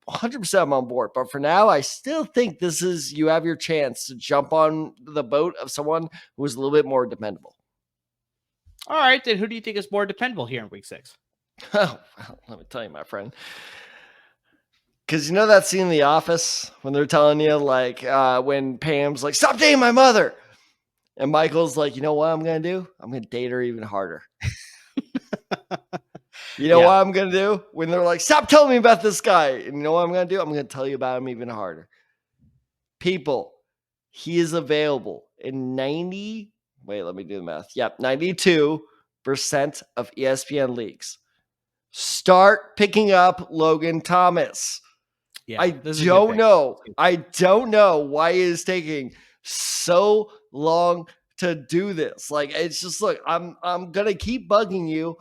100% I'm on board. But for now, I still think you have your chance to jump on the boat of someone who is a little bit more dependable. All right, then who do you think is more dependable here in week 6? Oh, well, let me tell you, my friend. Because you know that scene in The Office when they're telling you, like, when Pam's like, stop dating my mother. And Michael's like, you know what I'm going to do? I'm going to date her even harder. You know what I'm going to do? When they're like, stop telling me about this guy. And you know what I'm going to do? I'm going to tell you about him even harder. People, he is available in 92% of ESPN leagues. Start picking up Logan Thomas. Yeah, I don't know why it is taking so long to do this. Like, it's just, look, I'm going to keep bugging you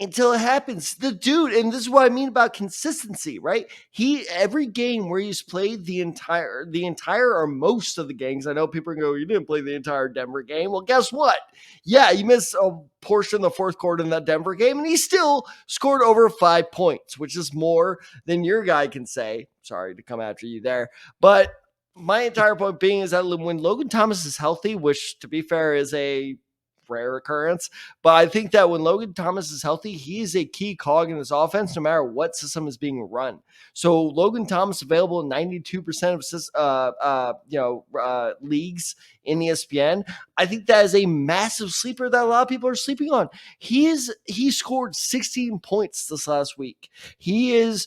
until it happens. The dude, and this is what I mean about consistency, right? Every game where he's played the entire or most of the games, I know people are going to go, you didn't play the entire Denver game. Well, guess what? Yeah, you missed a portion of the fourth quarter in that Denver game, and he still scored over 5 points, which is more than your guy can say. Sorry to come after you there. But my entire point being is that when Logan Thomas is healthy, which to be fair is a rare occurrence, but I think that when Logan Thomas is healthy, he is a key cog in this offense, no matter what system is being run. So Logan Thomas available in 92% of leagues in ESPN. I think that is a massive sleeper that a lot of people are sleeping on. He scored 16 points this last week. He is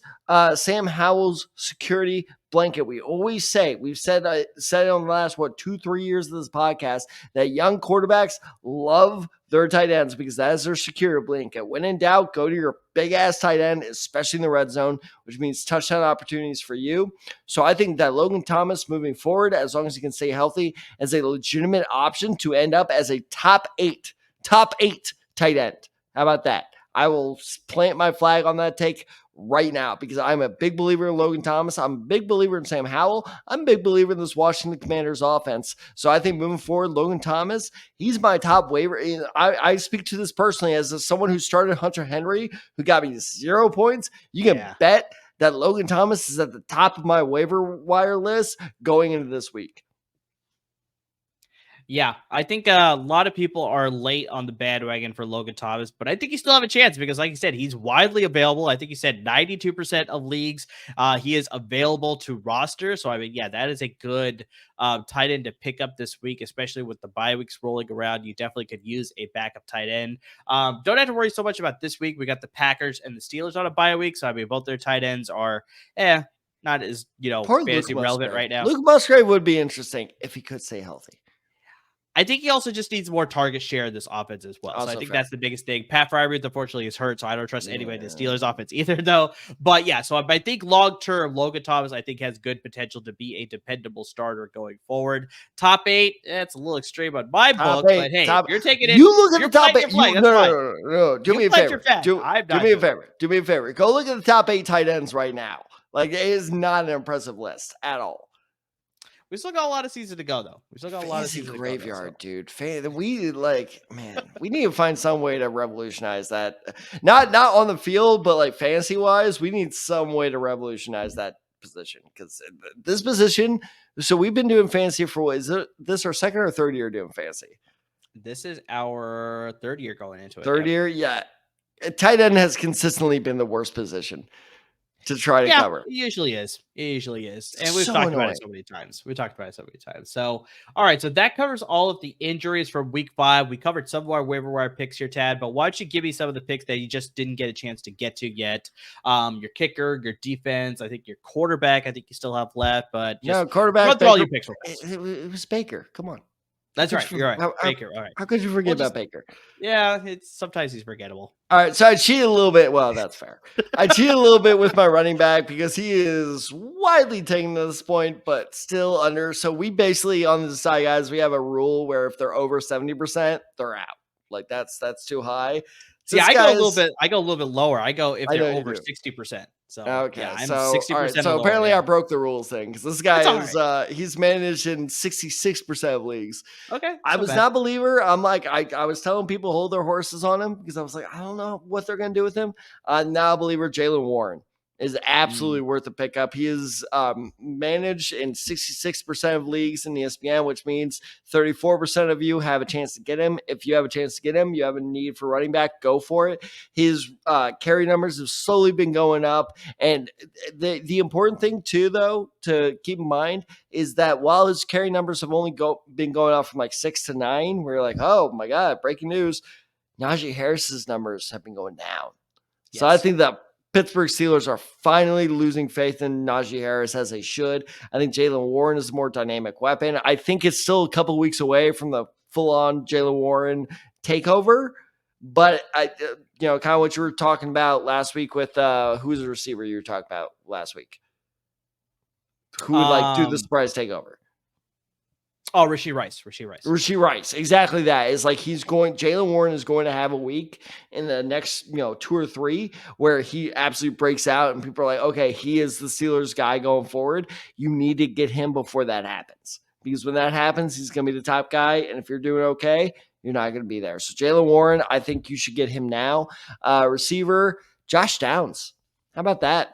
Sam Howell's security blanket. We've said it on the last 2-3 years of this podcast, that young quarterbacks love their tight ends because that is their security blanket. When in doubt, go to your big ass tight end, especially in the red zone, which means touchdown opportunities for you. So I think that Logan Thomas moving forward, as long as he can stay healthy, is a legitimate option to end up as a top eight tight end. How about that? I will plant my flag on that take right now because I'm a big believer in Logan Thomas. I'm a big believer in Sam Howell. I'm a big believer in this Washington Commanders offense. So I think moving forward, Logan Thomas, he's my top waiver. I speak to this personally as someone who started Hunter Henry, who got me 0 points. You can bet that Logan Thomas is at the top of my waiver wire list going into this week. Yeah, I think a lot of people are late on the bandwagon for Logan Thomas, but I think you still have a chance because, like you said, he's widely available. I think you said 92% of leagues he is available to roster. So, I mean, yeah, that is a good tight end to pick up this week, especially with the bye weeks rolling around. You definitely could use a backup tight end. Don't have to worry so much about this week. We got the Packers and the Steelers on a bye week. So, I mean, both their tight ends are, not as, Poor fantasy Luke relevant Musgrave. right now. Luke Musgrave would be interesting if he could stay healthy. I think he also just needs more target share in this offense as well. Also so I think fair. that's the biggest thing. Pat Freiermuth, unfortunately, is hurt, so I don't trust anybody in the Steelers offense either, though. But yeah, so I think long-term, Logan Thomas, I think, has good potential to be a dependable starter going forward. Top 8, it's a little extreme on my book, but hey, if you're taking it, you look at you're the top playing 8. your flag, that's fine. No. Do me a favor. Do me a favor. Do me a favor. Go look at the top 8 tight ends right now. Like, it is not an impressive list at all. We still got a lot of season to go, though. We still got a lot of season graveyard, to go, dude. We we need to find some way to revolutionize that. Not on the field, but like fantasy wise, we need some way to revolutionize that position because this position. So we've been doing fantasy for what is it? This our second or third year doing fantasy? This is our third year going into it. Third year, yeah. Tight end has consistently been the worst position to try to cover. It usually is. And we've talked about it so many times. So, all right. So that covers all of the injuries from week 5. We covered some of our waiver wire picks here, Tad, but why don't you give me some of the picks that you just didn't get a chance to get to yet? Your kicker, your defense, I think your quarterback, I think you still have left, but just quarterback. Through all your picks. It was Baker. Come on. That's right. You're right. Baker. All right. How could you forget about Baker? Yeah, sometimes he's forgettable. All right. So I cheated a little bit. Well, that's fair. I cheated a little bit with my running back because he is widely taken to this point, but still under. So we basically on the Desai Guys, we have a rule where if they're over 70%, they're out. Like that's too high. See, I go a little bit lower. I go if they're over 60%. So okay, yeah, I'm so 60%. Right, so apparently I broke the rules thing because this guy is he's managed in 66% of leagues. Okay, I was not a believer. I'm like I was telling people hold their horses on him because I was like I don't know what they're gonna do with him. Now a believer Jaylen Warren is absolutely worth a pickup. He is managed in 66% of leagues in the ESPN, which means 34% of you have a chance to get him. If you have a chance to get him, you have a need for running back, go for it. His carry numbers have slowly been going up. And the important thing too, though, to keep in mind is that while his carry numbers have only been going up from like 6 to 9, we're like, oh my God, breaking news. Najee Harris's numbers have been going down. Yes. So I think that Pittsburgh Steelers are finally losing faith in Najee Harris as they should. I think Jaylen Warren is a more dynamic weapon. I think it's still a couple weeks away from the full-on Jaylen Warren takeover, but kind of what you were talking about last week with who's the receiver you were talking about last week? Who would do the surprise takeover? Oh, Rashee Rice. Exactly that. It's like Jaylen Warren is going to have a week in the next, 2 or 3 where he absolutely breaks out and people are like, okay, he is the Steelers guy going forward. You need to get him before that happens because when that happens, he's going to be the top guy. And if you're doing okay, you're not going to be there. So Jaylen Warren, I think you should get him now. Receiver, Josh Downs. How about that?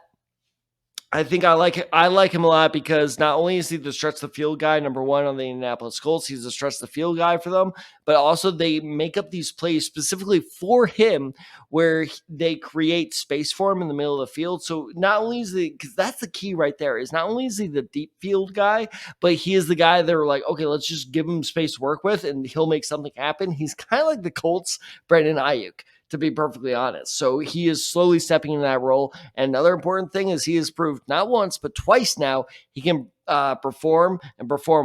I think I like him a lot because not only is he the stretch the field guy, number 1 on the Indianapolis Colts, he's the stretch the field guy for them, but also they make up these plays specifically for him where they create space for him in the middle of the field. So not only is because that's the key right there, is not only is he the deep field guy, but he is the guy that are like, okay, let's just give him space to work with and he'll make something happen. He's kind of like the Colts, Brandon Ayuk, to be perfectly honest. So he is slowly stepping into that role. And another important thing is he has proved not once, but twice now, he can perform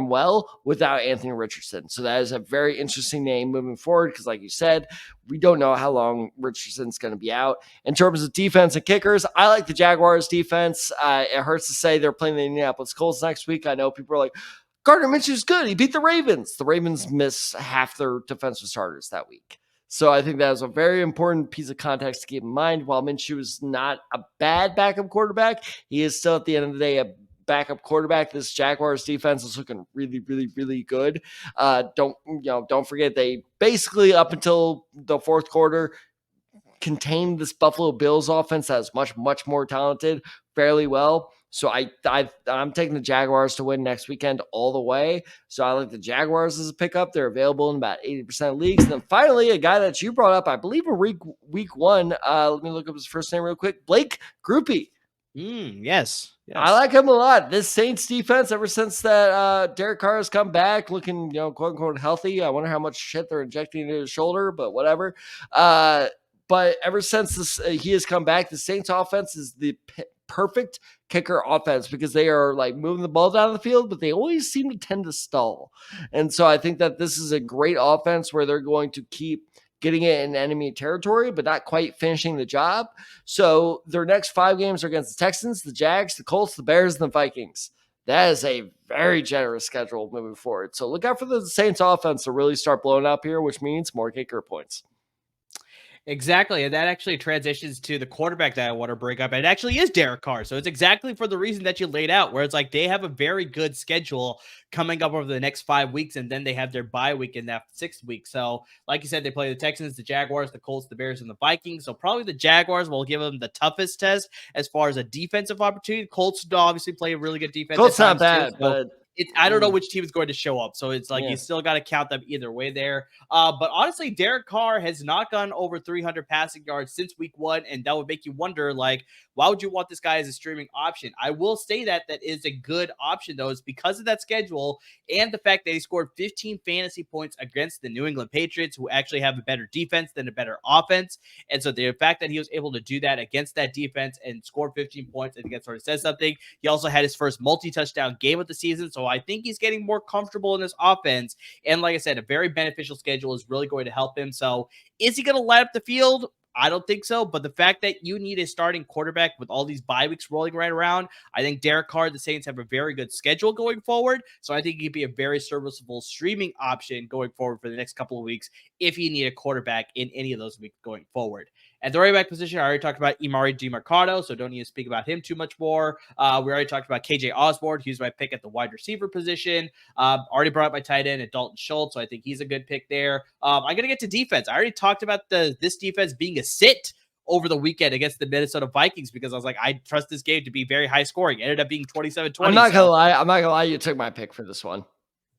well without Anthony Richardson. So that is a very interesting name moving forward because like you said, we don't know how long Richardson's going to be out. In terms of defense and kickers, I like the Jaguars defense. It hurts to say they're playing the Indianapolis Colts next week. I know people are like, Gardner Minshew's good. He beat the Ravens. The Ravens miss half their defensive starters that week. So I think that is a very important piece of context to keep in mind. While Minshew is not a bad backup quarterback, he is still at the end of the day a backup quarterback. This Jaguars defense is looking really, really, really good. Don't forget they basically up until the fourth quarter contained this Buffalo Bills offense that is much, much more talented fairly well. So I'm taking the Jaguars to win next weekend all the way. So I like the Jaguars as a pickup. They're available in about 80% of leagues. And then finally, a guy that you brought up, I believe in week 1. Let me look up his first name real quick. Blake Groupie. Yes. I like him a lot. This Saints defense, ever since that Derek Carr has come back looking, quote unquote healthy. I wonder how much shit they're injecting into his shoulder, but whatever. But ever since he has come back, the Saints offense is the perfect kicker offense because they are like moving the ball down the field, but they always seem to tend to stall. And so I think that this is a great offense where they're going to keep getting it in enemy territory, but not quite finishing the job. So their next 5 games are against the Texans, the Jags, the Colts, the Bears, and the Vikings. That is a very generous schedule moving forward. So look out for the Saints offense to really start blowing up here, which means more kicker points. Exactly. And that actually transitions to the quarterback that I want to bring up. And it actually is Derek Carr. So it's exactly for the reason that you laid out, where it's like they have a very good schedule coming up over the next 5 weeks. And then they have their bye week in that 6th week. So like you said, they play the Texans, the Jaguars, the Colts, the Bears, and the Vikings. So probably the Jaguars will give them the toughest test as far as a defensive opportunity. Colts obviously play a really good defense. Colts not bad, but I don't know which team is going to show up. So it's like you still got to count them either way there. But honestly, Derek Carr has not gone over 300 passing yards since week 1. And that would make you wonder, like, why would you want this guy as a streaming option? I will say that is a good option, though, is because of that schedule and the fact that he scored 15 fantasy points against the New England Patriots, who actually have a better defense than a better offense. And so the fact that he was able to do that against that defense and score 15 points, I think that sort of says something. He also had his first multi-touchdown game of the season. So I think he's getting more comfortable in this offense. And like I said, a very beneficial schedule is really going to help him. So is he going to light up the field? I don't think so. But the fact that you need a starting quarterback with all these bye weeks rolling right around, I think Derek Carr, the Saints have a very good schedule going forward. So I think he'd be a very serviceable streaming option going forward for the next couple of weeks if you need a quarterback in any of those weeks going forward. At the running back position, I already talked about Emari Demercado, so don't need to speak about him too much more. We already talked about KJ Osborne. He was my pick at the wide receiver position. Already brought up my tight end at Dalton Schultz, so I think he's a good pick there. I'm going to get to defense. I already talked about this defense being a sit over the weekend against the Minnesota Vikings because I was like, I trust this game to be very high scoring. It ended up being 27-20. I'm not going to lie. You took my pick for this one.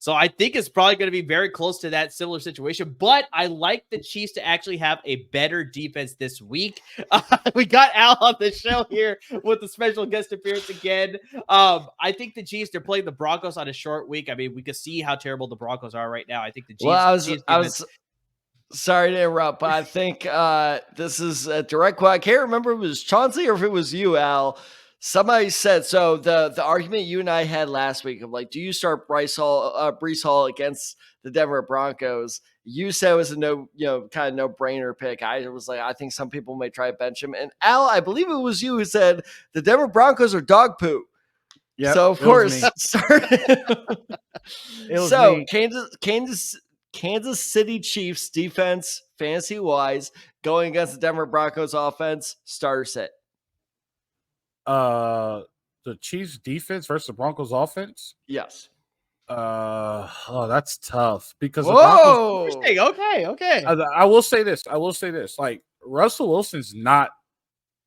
So I think it's probably going to be very close to that similar situation, but I like the Chiefs to actually have a better defense this week. We got Al on the show here with the special guest appearance again. I think the Chiefs, they're playing the Broncos on a short week. I mean, we can see how terrible the Broncos are right now. I think the Chiefs. Well, I was sorry to interrupt, but I think this is a direct quote. I can't remember if it was Chauncey or if it was you, Al. Somebody said, so the argument you and I had last week of like, do you start Breece Hall against the Denver Broncos? You said it was a kind of no brainer pick. I was like, I think some people may try to bench him. And Al, I believe it was you who said the Denver Broncos are dog poo. Yeah. So of course, Kansas City Chiefs defense, fantasy wise, going against the Denver Broncos offense, starter sit. The Chiefs defense versus the Broncos offense? Yes. That's tough because Whoa! The Broncos, okay. I will say this. Like Russell Wilson's not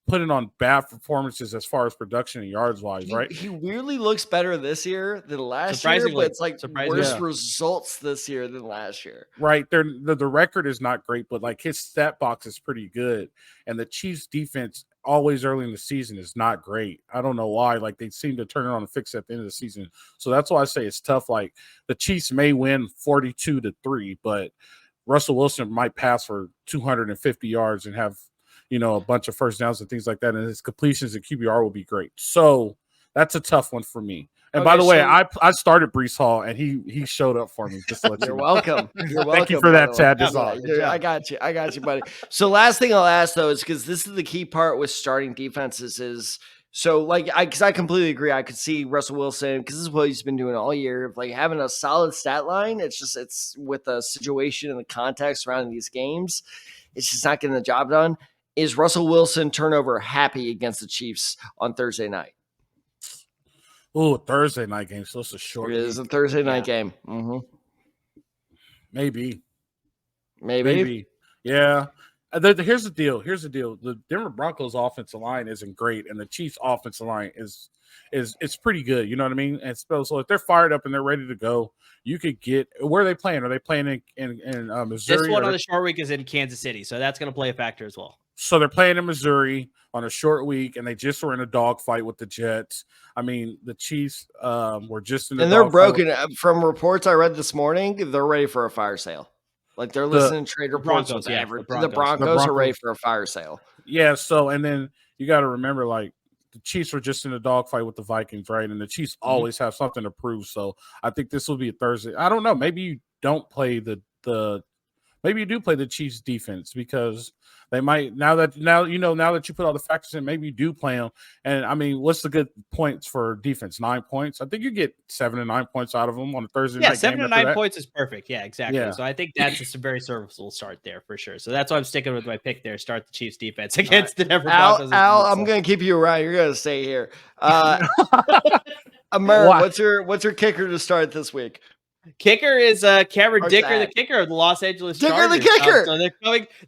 putting on bad performances as far as production and yards wise, right? He weirdly looks better this year than last year, but it's like worse results this year than last year. Right. The record is not great, but like his stat box is pretty good. And the Chiefs defense always early in the season is not great. I don't know why. Like they seem to turn it on and fix it at the end of the season. So that's why I say it's tough. Like the Chiefs may win 42-3, but Russell Wilson might pass for 250 yards and have, a bunch of first downs and things like that. And his completions and QBR will be great. So that's a tough one for me. And by the way, I started Breece Hall and he showed up for me. Just to let you know. Welcome. You're welcome. Thank you for that, Chad. I got you, buddy. So last thing I'll ask though is because this is the key part with starting defenses is so like because I completely agree. I could see Russell Wilson because this is what he's been doing all year. Like having a solid stat line. It's with the situation and the context surrounding these games. It's just not getting the job done. Is Russell Wilson turnover happy against the Chiefs on Thursday night? Oh, Thursday night game. So it's a short game. It is a Thursday night game. Mm-hmm. Maybe. Yeah. Here's the deal. The Denver Broncos offensive line isn't great, and the Chiefs offensive line is pretty good. You know what I mean? And so if they're fired up and they're ready to go, you could get where are they playing? Are they playing in Missouri? This one on the short week is in Kansas City, so that's going to play a factor as well. So they're playing in Missouri on a short week, and they just were in a dogfight with the Jets. I mean, the Chiefs were just in. And they're broken. From reports I read this morning, they're ready for a fire sale. Like they're listening to trade reports. The Broncos are ready for a fire sale. Yeah. So and then you got to remember, like the Chiefs are just in a dogfight with the Vikings, right? And the Chiefs always have something to prove. So I think this will be a Thursday. I don't know. Maybe you don't play maybe you do play the Chiefs defense because they might now that you put all the factors in, maybe you do play them. And I mean, what's the good points for defense? 9 points. I think you get 7 to 9 points out of them on a Thursday night. Yeah, 7 to 9 points is perfect. Yeah, exactly. Yeah. So I think that's a very serviceable start there for sure. So that's why I'm sticking with my pick there. Start the Chiefs defense against the Denver Broncos. Al, I'm going to keep you around. You're going to stay here. Amir, what's your kicker to start this week? Kicker is Cameron Dicker, the kicker of the Los Angeles Chargers. The kicker. So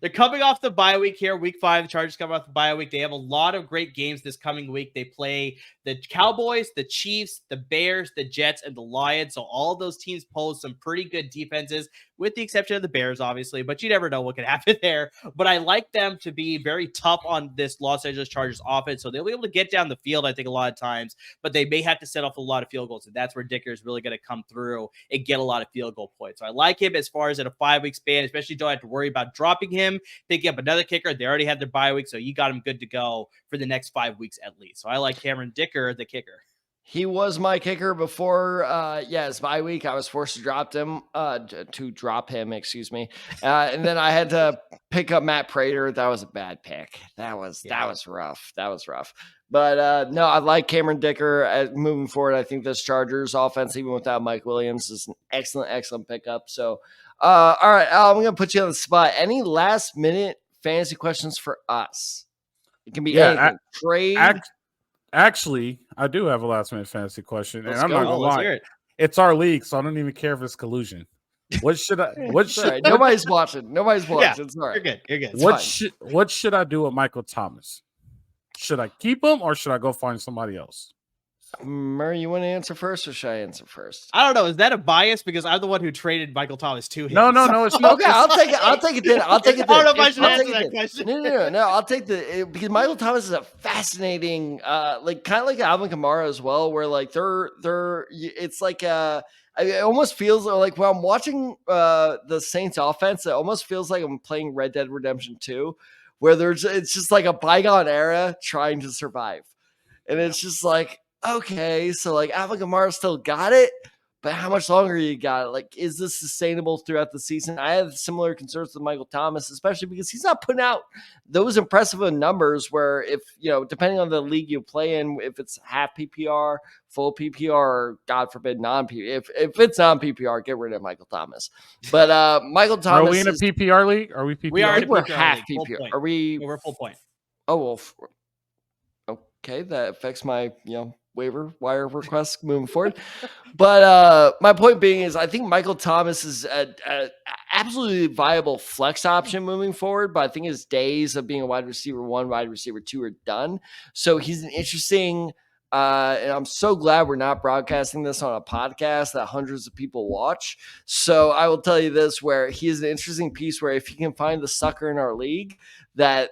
they're coming off the bye week here, week 5. The Chargers coming off the bye week. They have a lot of great games this coming week. They play the Cowboys, the Chiefs, the Bears, the Jets, and the Lions. So all of those teams pose some pretty good defenses, with the exception of the Bears, obviously. But you never know what could happen there. But I like them to be very tough on this Los Angeles Chargers offense. So they'll be able to get down the field, I think, a lot of times. But they may have to set off a lot of field goals. And that's where Dicker is really going to come through and get a lot of field goal points. So I like him as far as in a 5-week span, especially don't have to worry about dropping him, picking up another kicker. They already have their bye week, so you got him good to go for the next 5 weeks at least. So I like Cameron Dicker, the kicker. He was my kicker before his bye week. I was forced to drop him, excuse me. And then I had to pick up Matt Prater. That was a bad pick. That was rough. But no, I like Cameron Dicker moving forward. I think this Chargers offense, even without Mike Williams, is an excellent pickup. So, all right, Al, I'm going to put you on the spot. Any last minute fantasy questions for us? It can be anything. Trade. Actually, I do have a last minute fantasy question, and I'm not gonna lie. It's our league, so I don't even care if it's collusion. What should I? Right. Nobody's watching. Yeah, it's all right. You're good. What should I do with Michael Thomas? Should I keep him or should I go find somebody else? Murray, you want to answer first, or should I answer first? I don't know. Is that a bias because I'm the one who traded Michael Thomas to him? No, it's not. Okay, I'll take it. Then. I don't know if I should answer that question. No. I'll take because Michael Thomas is a fascinating, kind of like Alvin Kamara as well, where like it's like it almost feels like when I'm watching the Saints offense, it almost feels like I'm playing Red Dead Redemption 2, where it's just like a bygone era trying to survive, and it's just like. Okay, so like Alvin Kamara still got it, but how much longer you got it? Like, is this sustainable throughout the season? I have similar concerns with Michael Thomas, especially because he's not putting out those impressive numbers where if, depending on the league you play in, if it's half PPR, full PPR, or God forbid, non-PPR, if it's non-PPR, get rid of Michael Thomas. But Michael Thomas. Are we in a PPR league? Are we PPR? We are in a we're PPR half league. PPR. Are we? We're full point. Oh, well. Okay, that affects my, waiver wire requests moving forward. But my point being is I think Michael Thomas is an absolutely viable flex option moving forward, but I think his days of being a wide receiver 1, wide receiver 2 are done. So he's an interesting and I'm so glad we're not broadcasting this on a podcast that hundreds of people watch. So I will tell you this, where he is an interesting piece where if you can find the sucker in our league that,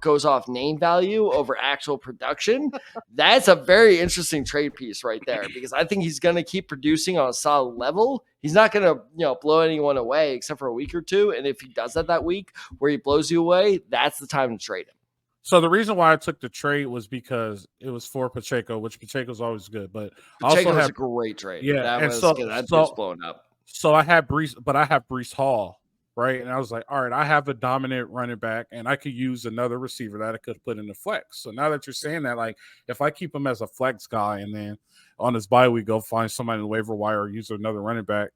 goes off name value over actual production, that's a very interesting trade piece right there, because I think he's going to keep producing on a solid level. He's not going to, blow anyone away except for a week or two. And if he does that week where he blows you away, that's the time to trade him. So the reason why I took the trade was because it was for Pacheco, which Pacheco's always good, but Pacheco was a great trade. Yeah, that was blown up. So I had Breece Hall, right? And I was like, all right, I have a dominant running back, and I could use another receiver that I could put in the flex. So now that you're saying that, like, if I keep him as a flex guy, and then on his bye week go find somebody in the waiver wire or use another running back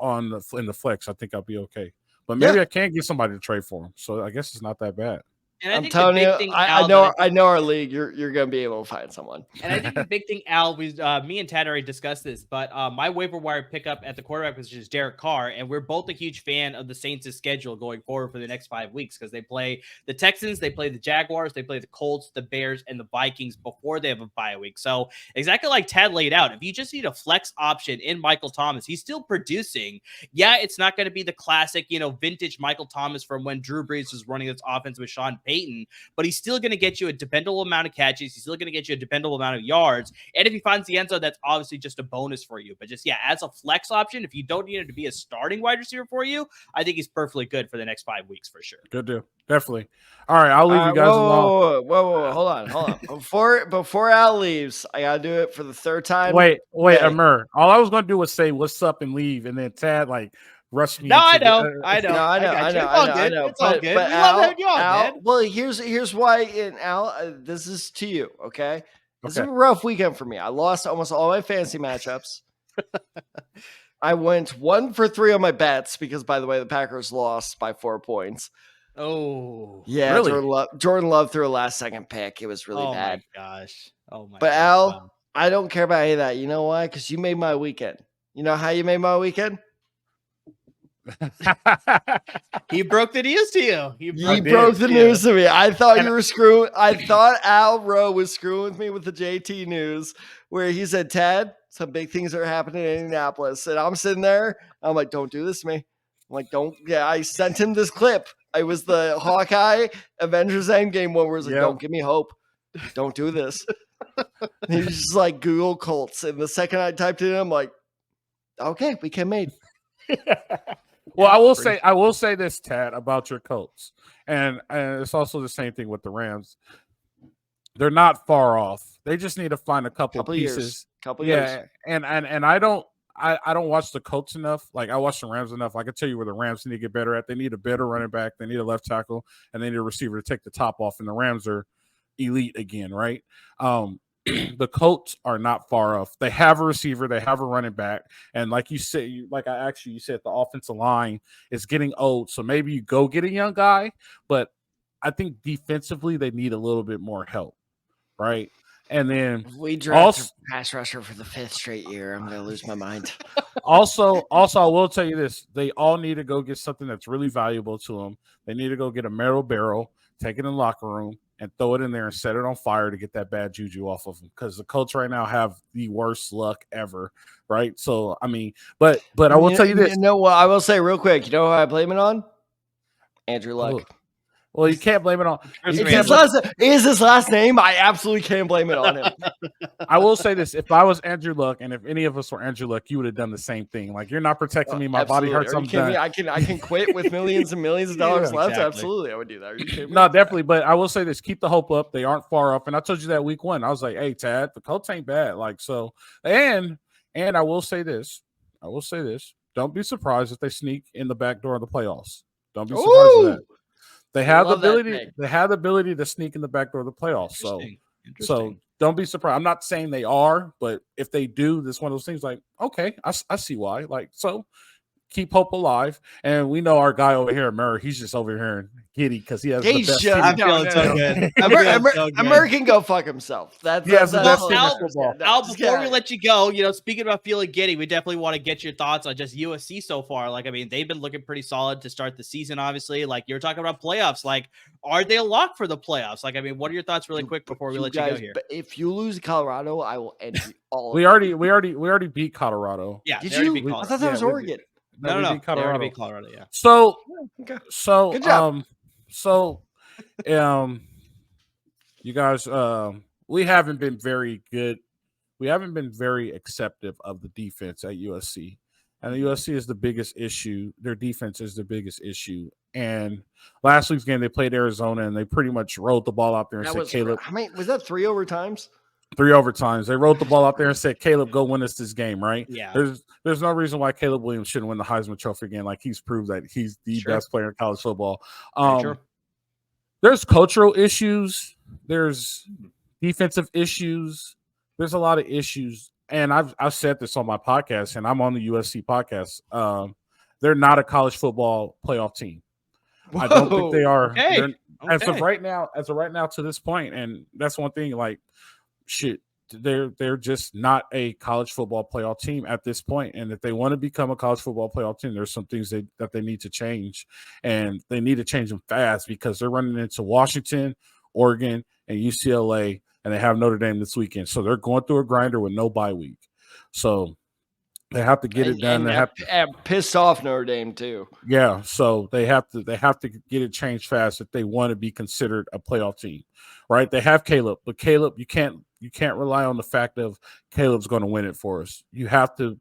in the flex, I think I'll be okay. But maybe I can't get somebody to trade for him. So I guess it's not that bad. And I'm telling you, I know our league. You're going to be able to find someone. And I think the big thing, Al, me and Tad already discussed this, but my waiver wire pickup at the quarterback position is Derek Carr, and we're both a huge fan of the Saints' schedule going forward for the next 5 weeks, because they play the Texans, they play the Jaguars, they play the Colts, the Bears, and the Vikings before they have a bye week. So exactly like Tad laid out, if you just need a flex option in Michael Thomas, he's still producing. Yeah, it's not going to be the classic, vintage Michael Thomas from when Drew Brees was running this offense with Sean Payton. Payton, but he's still going to get you a dependable amount of catches. He's still going to get you a dependable amount of yards. And if he finds the end zone, that's obviously just a bonus for you. But just, as a flex option, if you don't need him to be a starting wide receiver for you, I think he's perfectly good for the next 5 weeks for sure. Good deal. Definitely. All right. I'll leave you guys alone. Whoa. Hold on. Before Al leaves, I got to do it for the third time. Wait, Amir. All I was going to do was say what's up and leave. And then Tad, rushed me. No, I know. It's all good. We love having you on, man. Well, here's why. And Al, this is to you, okay? This is a rough weekend for me. I lost almost all my fantasy matchups. I went 1 for 3 on my bets because, by the way, the Packers lost by 4 points. Oh, yeah, really? Jordan Love threw a last-second pick. It was really bad. Oh my gosh! But Al, I don't care about any of that. You know why? Because you made my weekend. You know how you made my weekend? He broke the news to you. He broke the news to me. I thought you were screwing. I thought Al Rowe was screwing with me with the JT news, where he said, "Ted, some big things are happening in Indianapolis," and I'm sitting there. I'm like, "Don't do this to me." I'm like, "Don't." Yeah, I sent him this clip. I was the Hawkeye Avengers Endgame one where it's like, "Don't give me hope. Don't do this." He's just like Google Colts, and the second I typed it in, I'm like, "Okay, weekend made." Well, I will say this, Tad, about your Colts, and it's also the same thing with the Rams. They're not far off. They just need to find a couple pieces. Couple years. And I don't watch the Colts enough. Like, I watch the Rams enough. I can tell you where the Rams need to get better at. They need a better running back. They need a left tackle, and they need a receiver to take the top off. And the Rams are elite again, right? The Colts are not far off. They have a receiver, they have a running back, and like you said, you said, the offensive line is getting old. So maybe you go get a young guy, but I think defensively they need a little bit more help, right? And then we drafted a pass rusher for the 5th straight year. I'm gonna lose my mind. Also, I will tell you this: they all need to go get something that's really valuable to them. They need to go get a metal barrel, take it in the locker room, and throw it in there and set it on fire to get that bad juju off of them, because the Colts right now have the worst luck ever, right? So, I mean, but I will tell you this. You know what? I will say real quick. You know who I blame it on? Andrew Luck. Well, you can't blame it on. Is his last name? I absolutely can't blame it on him. I will say this: if I was Andrew Luck, and if any of us were Andrew Luck, you would have done the same thing. Like, you're not protecting me. My body hurts. I'm done. I can quit with millions and millions of dollars left. Exactly. Absolutely, I would do that. No, definitely. But I will say this: keep the hope up. They aren't far off. And I told you that week 1. I was like, "Hey, Tad, the Colts ain't bad." Like, so, and I will say this: don't be surprised if they sneak in the back door of the playoffs. Don't be surprised at that. They have the ability. They have the ability to sneak in the back door of the playoffs. So don't be surprised. I'm not saying they are, but if they do, this is one of those things. Like, okay, I see why. Like, so keep hope alive. And we know our guy over here, Emari, he's just over here giddy because he has the best team. I'm feeling so good. American go fuck himself. That's the best team in football. Al, before we let you go, speaking about feeling giddy, we definitely want to get your thoughts on just USC so far. Like, I mean, they've been looking pretty solid to start the season, obviously. Like, you're talking about playoffs. Like, are they a lock for the playoffs? Like, I mean, what are your thoughts really quick before we let you go here? If you lose Colorado, I will end all. We already beat Colorado. Yeah. Did you? I thought that was Oregon. No. They already beat Colorado. Yeah. So good job. You guys, we haven't been very good. We haven't been very acceptive of the defense at USC, and the USC is the biggest issue. Their defense is the biggest issue. And last week's game, they played Arizona, and they pretty much rolled the ball out there and said, "Caleb." I mean, was that 3 overtimes? 3 overtimes. They rolled the ball out there and said, "Caleb, go win us this game," right? Yeah. There's no reason why Caleb Williams shouldn't win the Heisman Trophy again. Like, he's proved that he's the best player in college football. There's cultural issues. There's defensive issues. There's a lot of issues. And I've said this on my podcast, and I'm on the USC podcast. They're not a college football playoff team. Whoa. I don't think they are. Okay. As of right now, to this point, and that's one thing. Like, shit, they're just not a college football playoff team at this point. And if they want to become a college football playoff team, there's some things that they need to change, and they need to change them fast, because they're running into Washington, Oregon, and UCLA, and they have Notre Dame this weekend. So they're going through a grinder with no bye week. So They have to get it done. They have and pissed off Notre Dame too. Yeah, so they have to get it changed fast if they want to be considered a playoff team, right? They have Caleb, but Caleb, you can't rely on the fact of Caleb's going to win it for us. You have to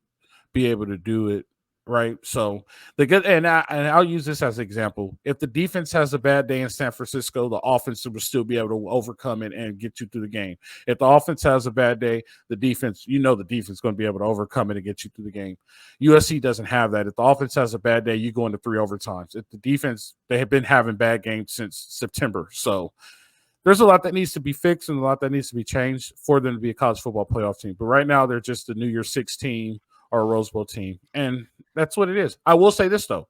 be able to do it, right? So I'll use this as an example. If the defense has a bad day in San Francisco, the offense will still be able to overcome it and get you through the game. If the offense has a bad day, the defense is going to be able to overcome it and get you through the game. USC doesn't have that. If the offense has a bad day, you go into 3 overtimes. If the defense, they have been having bad games since September. So there's a lot that needs to be fixed and a lot that needs to be changed for them to be a college football playoff team. But right now, they're just a New Year's 6 team or a Rose Bowl team. And that's what it is. I will say this, though.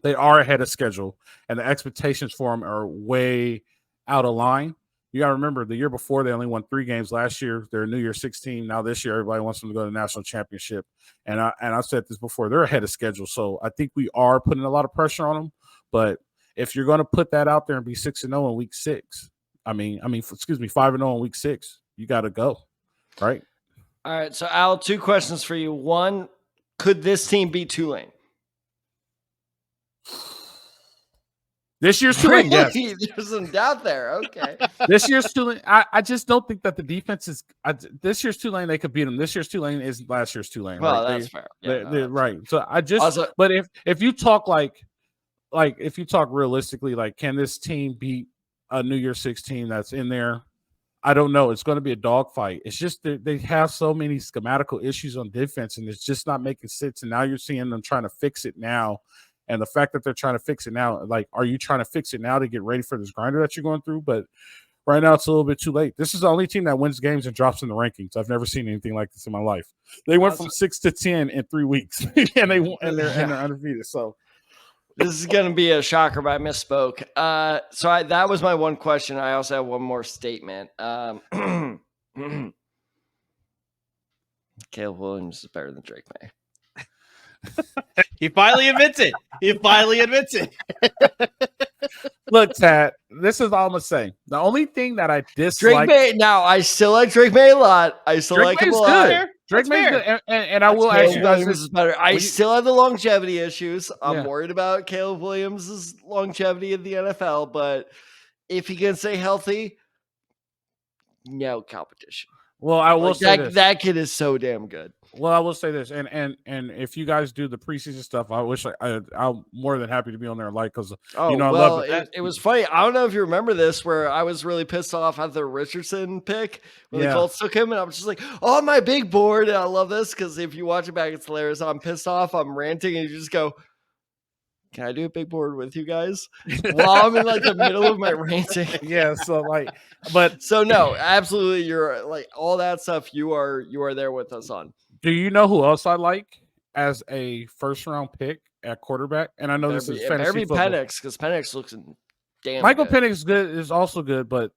They are ahead of schedule, and the expectations for them are way out of line. You got to remember, the year before, they only won 3 games. Last year, they're a New Year's 6 team. Now this year, everybody wants them to go to the national championship. And I've said this before, they're ahead of schedule. So I think we are putting a lot of pressure on them. But if you're going to put that out there and be 6-0 in week 6, 5-0 in week 6, you got to go, right? All right, so Al, 2 questions for you. One, could this team beat Tulane? This year's Tulane, yes. There's some doubt there. Okay. This year's Tulane, I just don't think that the defense is this year's Tulane, they could beat them. This year's Tulane isn't last year's Tulane. Well, right? That's fair. Yeah, right. So I just also, but if you talk if you talk realistically, like, can this team beat a New Year's 6 team that's in there? I don't know. It's going to be a dogfight. It's just that they have so many schematical issues on defense, and it's just not making sense. And now you're seeing them trying to fix it now. And the fact that they're trying to fix it now, like, are you trying to fix it now to get ready for this grinder that you're going through? But right now, it's a little bit too late. This is the only team that wins games and drops in the rankings. I've never seen anything like this in my life. They went from 6 to 10 in 3 weeks, and they're undefeated. So this is going to be a shocker, but I misspoke. That was my one question. I also have one more statement. Caleb Williams is better than Drake May. He finally admits it. Look, Tad, this is all I'm going to say. The only thing that I dislike. Drake May, now, I still like Drake May a lot. I still like him a lot. Drake May's good. And I will ask you guys this. Is better. I still have the longevity issues. I'm worried about Caleb Williams' longevity in the NFL, but if he can stay healthy, no competition. Well, I will say this. That kid is so damn good. Well, I will say this, and if you guys do the preseason stuff, I wish I'm more than happy to be on there, because I love it. It was funny. I don't know if you remember this, where I was really pissed off at the Richardson pick when the Colts took him, and I was just like, "Oh, my big board!" And I love this because if you watch it back, it's hilarious. I'm pissed off, I'm ranting, and you just go, "Can I do a big board with you guys?" While I'm in the middle of my ranting. Yeah, so no, absolutely, you're all that stuff. You are there with us on. Do you know who else I like as a first-round pick at quarterback? And I know this is fantasy football. Penix, because Penix looks damn Michael good. Penix is also good, but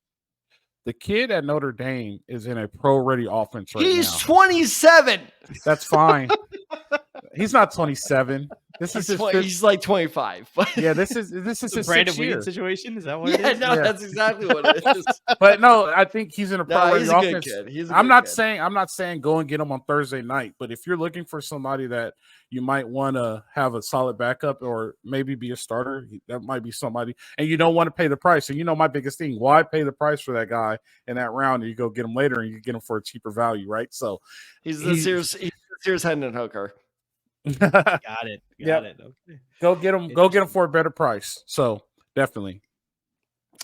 the kid at Notre Dame is in a pro-ready offense right now. He's 27. That's fine. He's not 27. He's like 25. Yeah, this is his Brandon 6th year situation. Is that what it is? No, that's exactly what it is. But no, I think he's in a pro-ready offense. I'm not saying go and get him on Thursday night, but if you're looking for somebody that you might want to have a solid backup or maybe be a starter, that might be somebody, and you don't want to pay the price. And my biggest thing, why pay the price for that guy in that round? And you go get him later, and you get him for a cheaper value, right? So he's the Sears Hendon hooker. Got it. Okay. Go get him for a better price. So definitely.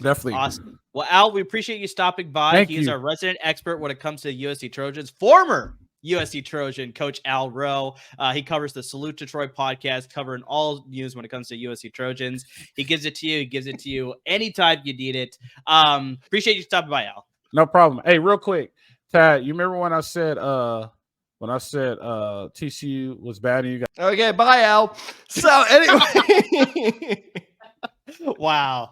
Awesome. Well, Al, we appreciate you stopping by. Thank He's you. our resident expert when it comes to USC Trojans. Former USC Trojan Coach Al Rowe. He covers the Salute to Troy podcast, covering all news when it comes to USC Trojans. He gives it to you. He gives it to you anytime you need it. Appreciate you stopping by, Al. No problem. Hey, real quick, Tad, you remember when I said TCU was bad and you got okay, bye, Al. So anyway. Wow.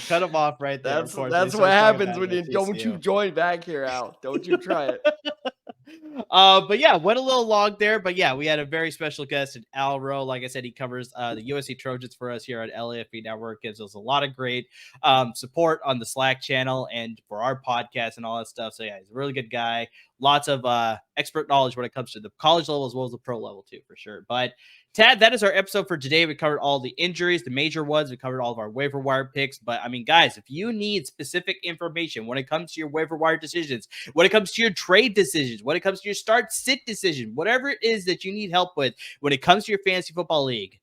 Cut him off right there. That's what happens when you don't join back here, Al. Don't you try it. But yeah, went a little long there. But yeah, we had a very special guest in Al Rowe. Like I said, he covers the USC Trojans for us here at LAFB Network. Gives us a lot of great support on the Slack channel and for our podcast and all that stuff. So yeah, he's a really good guy. Lots of expert knowledge when it comes to the college level as well as the pro level too, for sure. But Tad, that is our episode for today. We covered all the injuries, the major ones. We covered all of our waiver wire picks. But I mean, guys, if you need specific information when it comes to your waiver wire decisions, when it comes to your trade decisions, when it comes to your start sit decision, whatever it is that you need help with when it comes to your fantasy football league,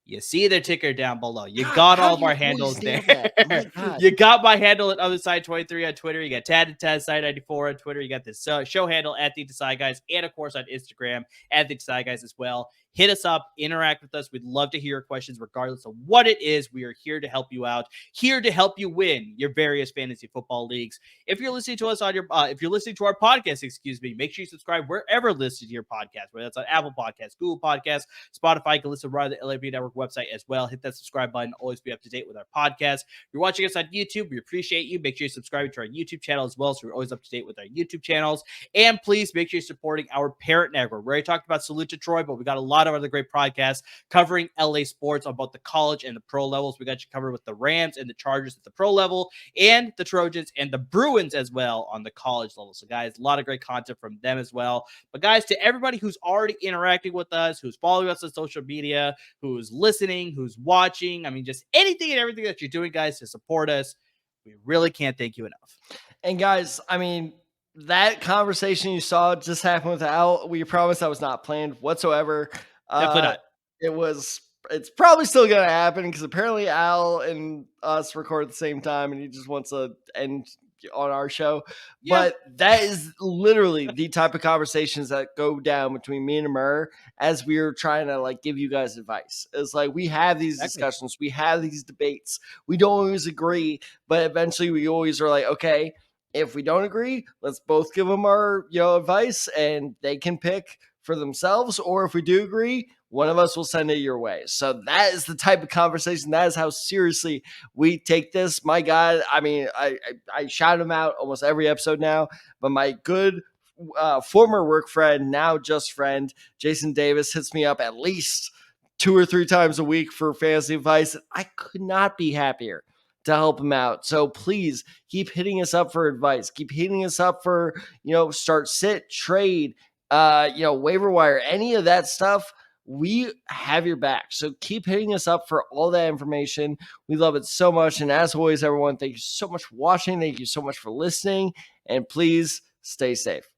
you see the ticker down below. You got all of our handles there. Oh you got my handle at OtherSide23 on Twitter. You got Tad and TadSide94 on Twitter. You got this show handle at the Desai Guys, and of course on Instagram at the Desai Guys as well. Hit us up, interact with us. We'd love to hear your questions, regardless of what it is. We are here to help you out, here to help you win your various fantasy football leagues. If you're listening to us on your, if you're listening to our podcast, make sure you subscribe wherever listening to your podcast, whether that's on Apple Podcasts, Google Podcasts, Spotify. You can listen right on the LAB Network website as well. Hit that subscribe button. Always be up to date with our podcast. If you're watching us on YouTube, we appreciate you. Make sure you subscribe to our YouTube channel as well, so we're always up to date with our YouTube channels. And please make sure you're supporting our parent network. We already talked about Salute to Troy, but we got a lot of other great podcasts covering LA sports on both the college and the pro levels. We got you covered with the Rams and the Chargers at the pro level, and the Trojans and the Bruins as well on the college level. So guys, a lot of great content from them as well. But guys, to everybody who's already interacting with us, who's following us on social media, who's listening, who's watching, I mean, just anything and everything that you're doing, guys, to support us, we really can't thank you enough. And guys, I mean, that conversation you saw just happen with Al, we promise that was not planned whatsoever. Definitely not. It's probably still going to happen because apparently Al and us record at the same time and he just wants to end on our show. Yeah. But that is literally the type of conversations that go down between me and Emari as we're trying to like give you guys advice. It's like we have these discussions, we have these debates. We don't always agree, but eventually we always are like, okay, if we don't agree, let's both give them our advice and they can pick for themselves, or if we do agree, one of us will send it your way. So that is the type of conversation. That is how seriously we take this. My God, I mean, I shout him out almost every episode now, but my good former work friend, now just friend, Jason Davis, hits me up at least 2 or 3 times a week for fantasy advice. I could not be happier to help him out. So please keep hitting us up for advice. Keep hitting us up for, start, sit, trade, waiver wire, any of that stuff. We have your back. So keep hitting us up for all that information. We love it so much. And as always, everyone, thank you so much for watching. Thank you so much for listening. And please stay safe.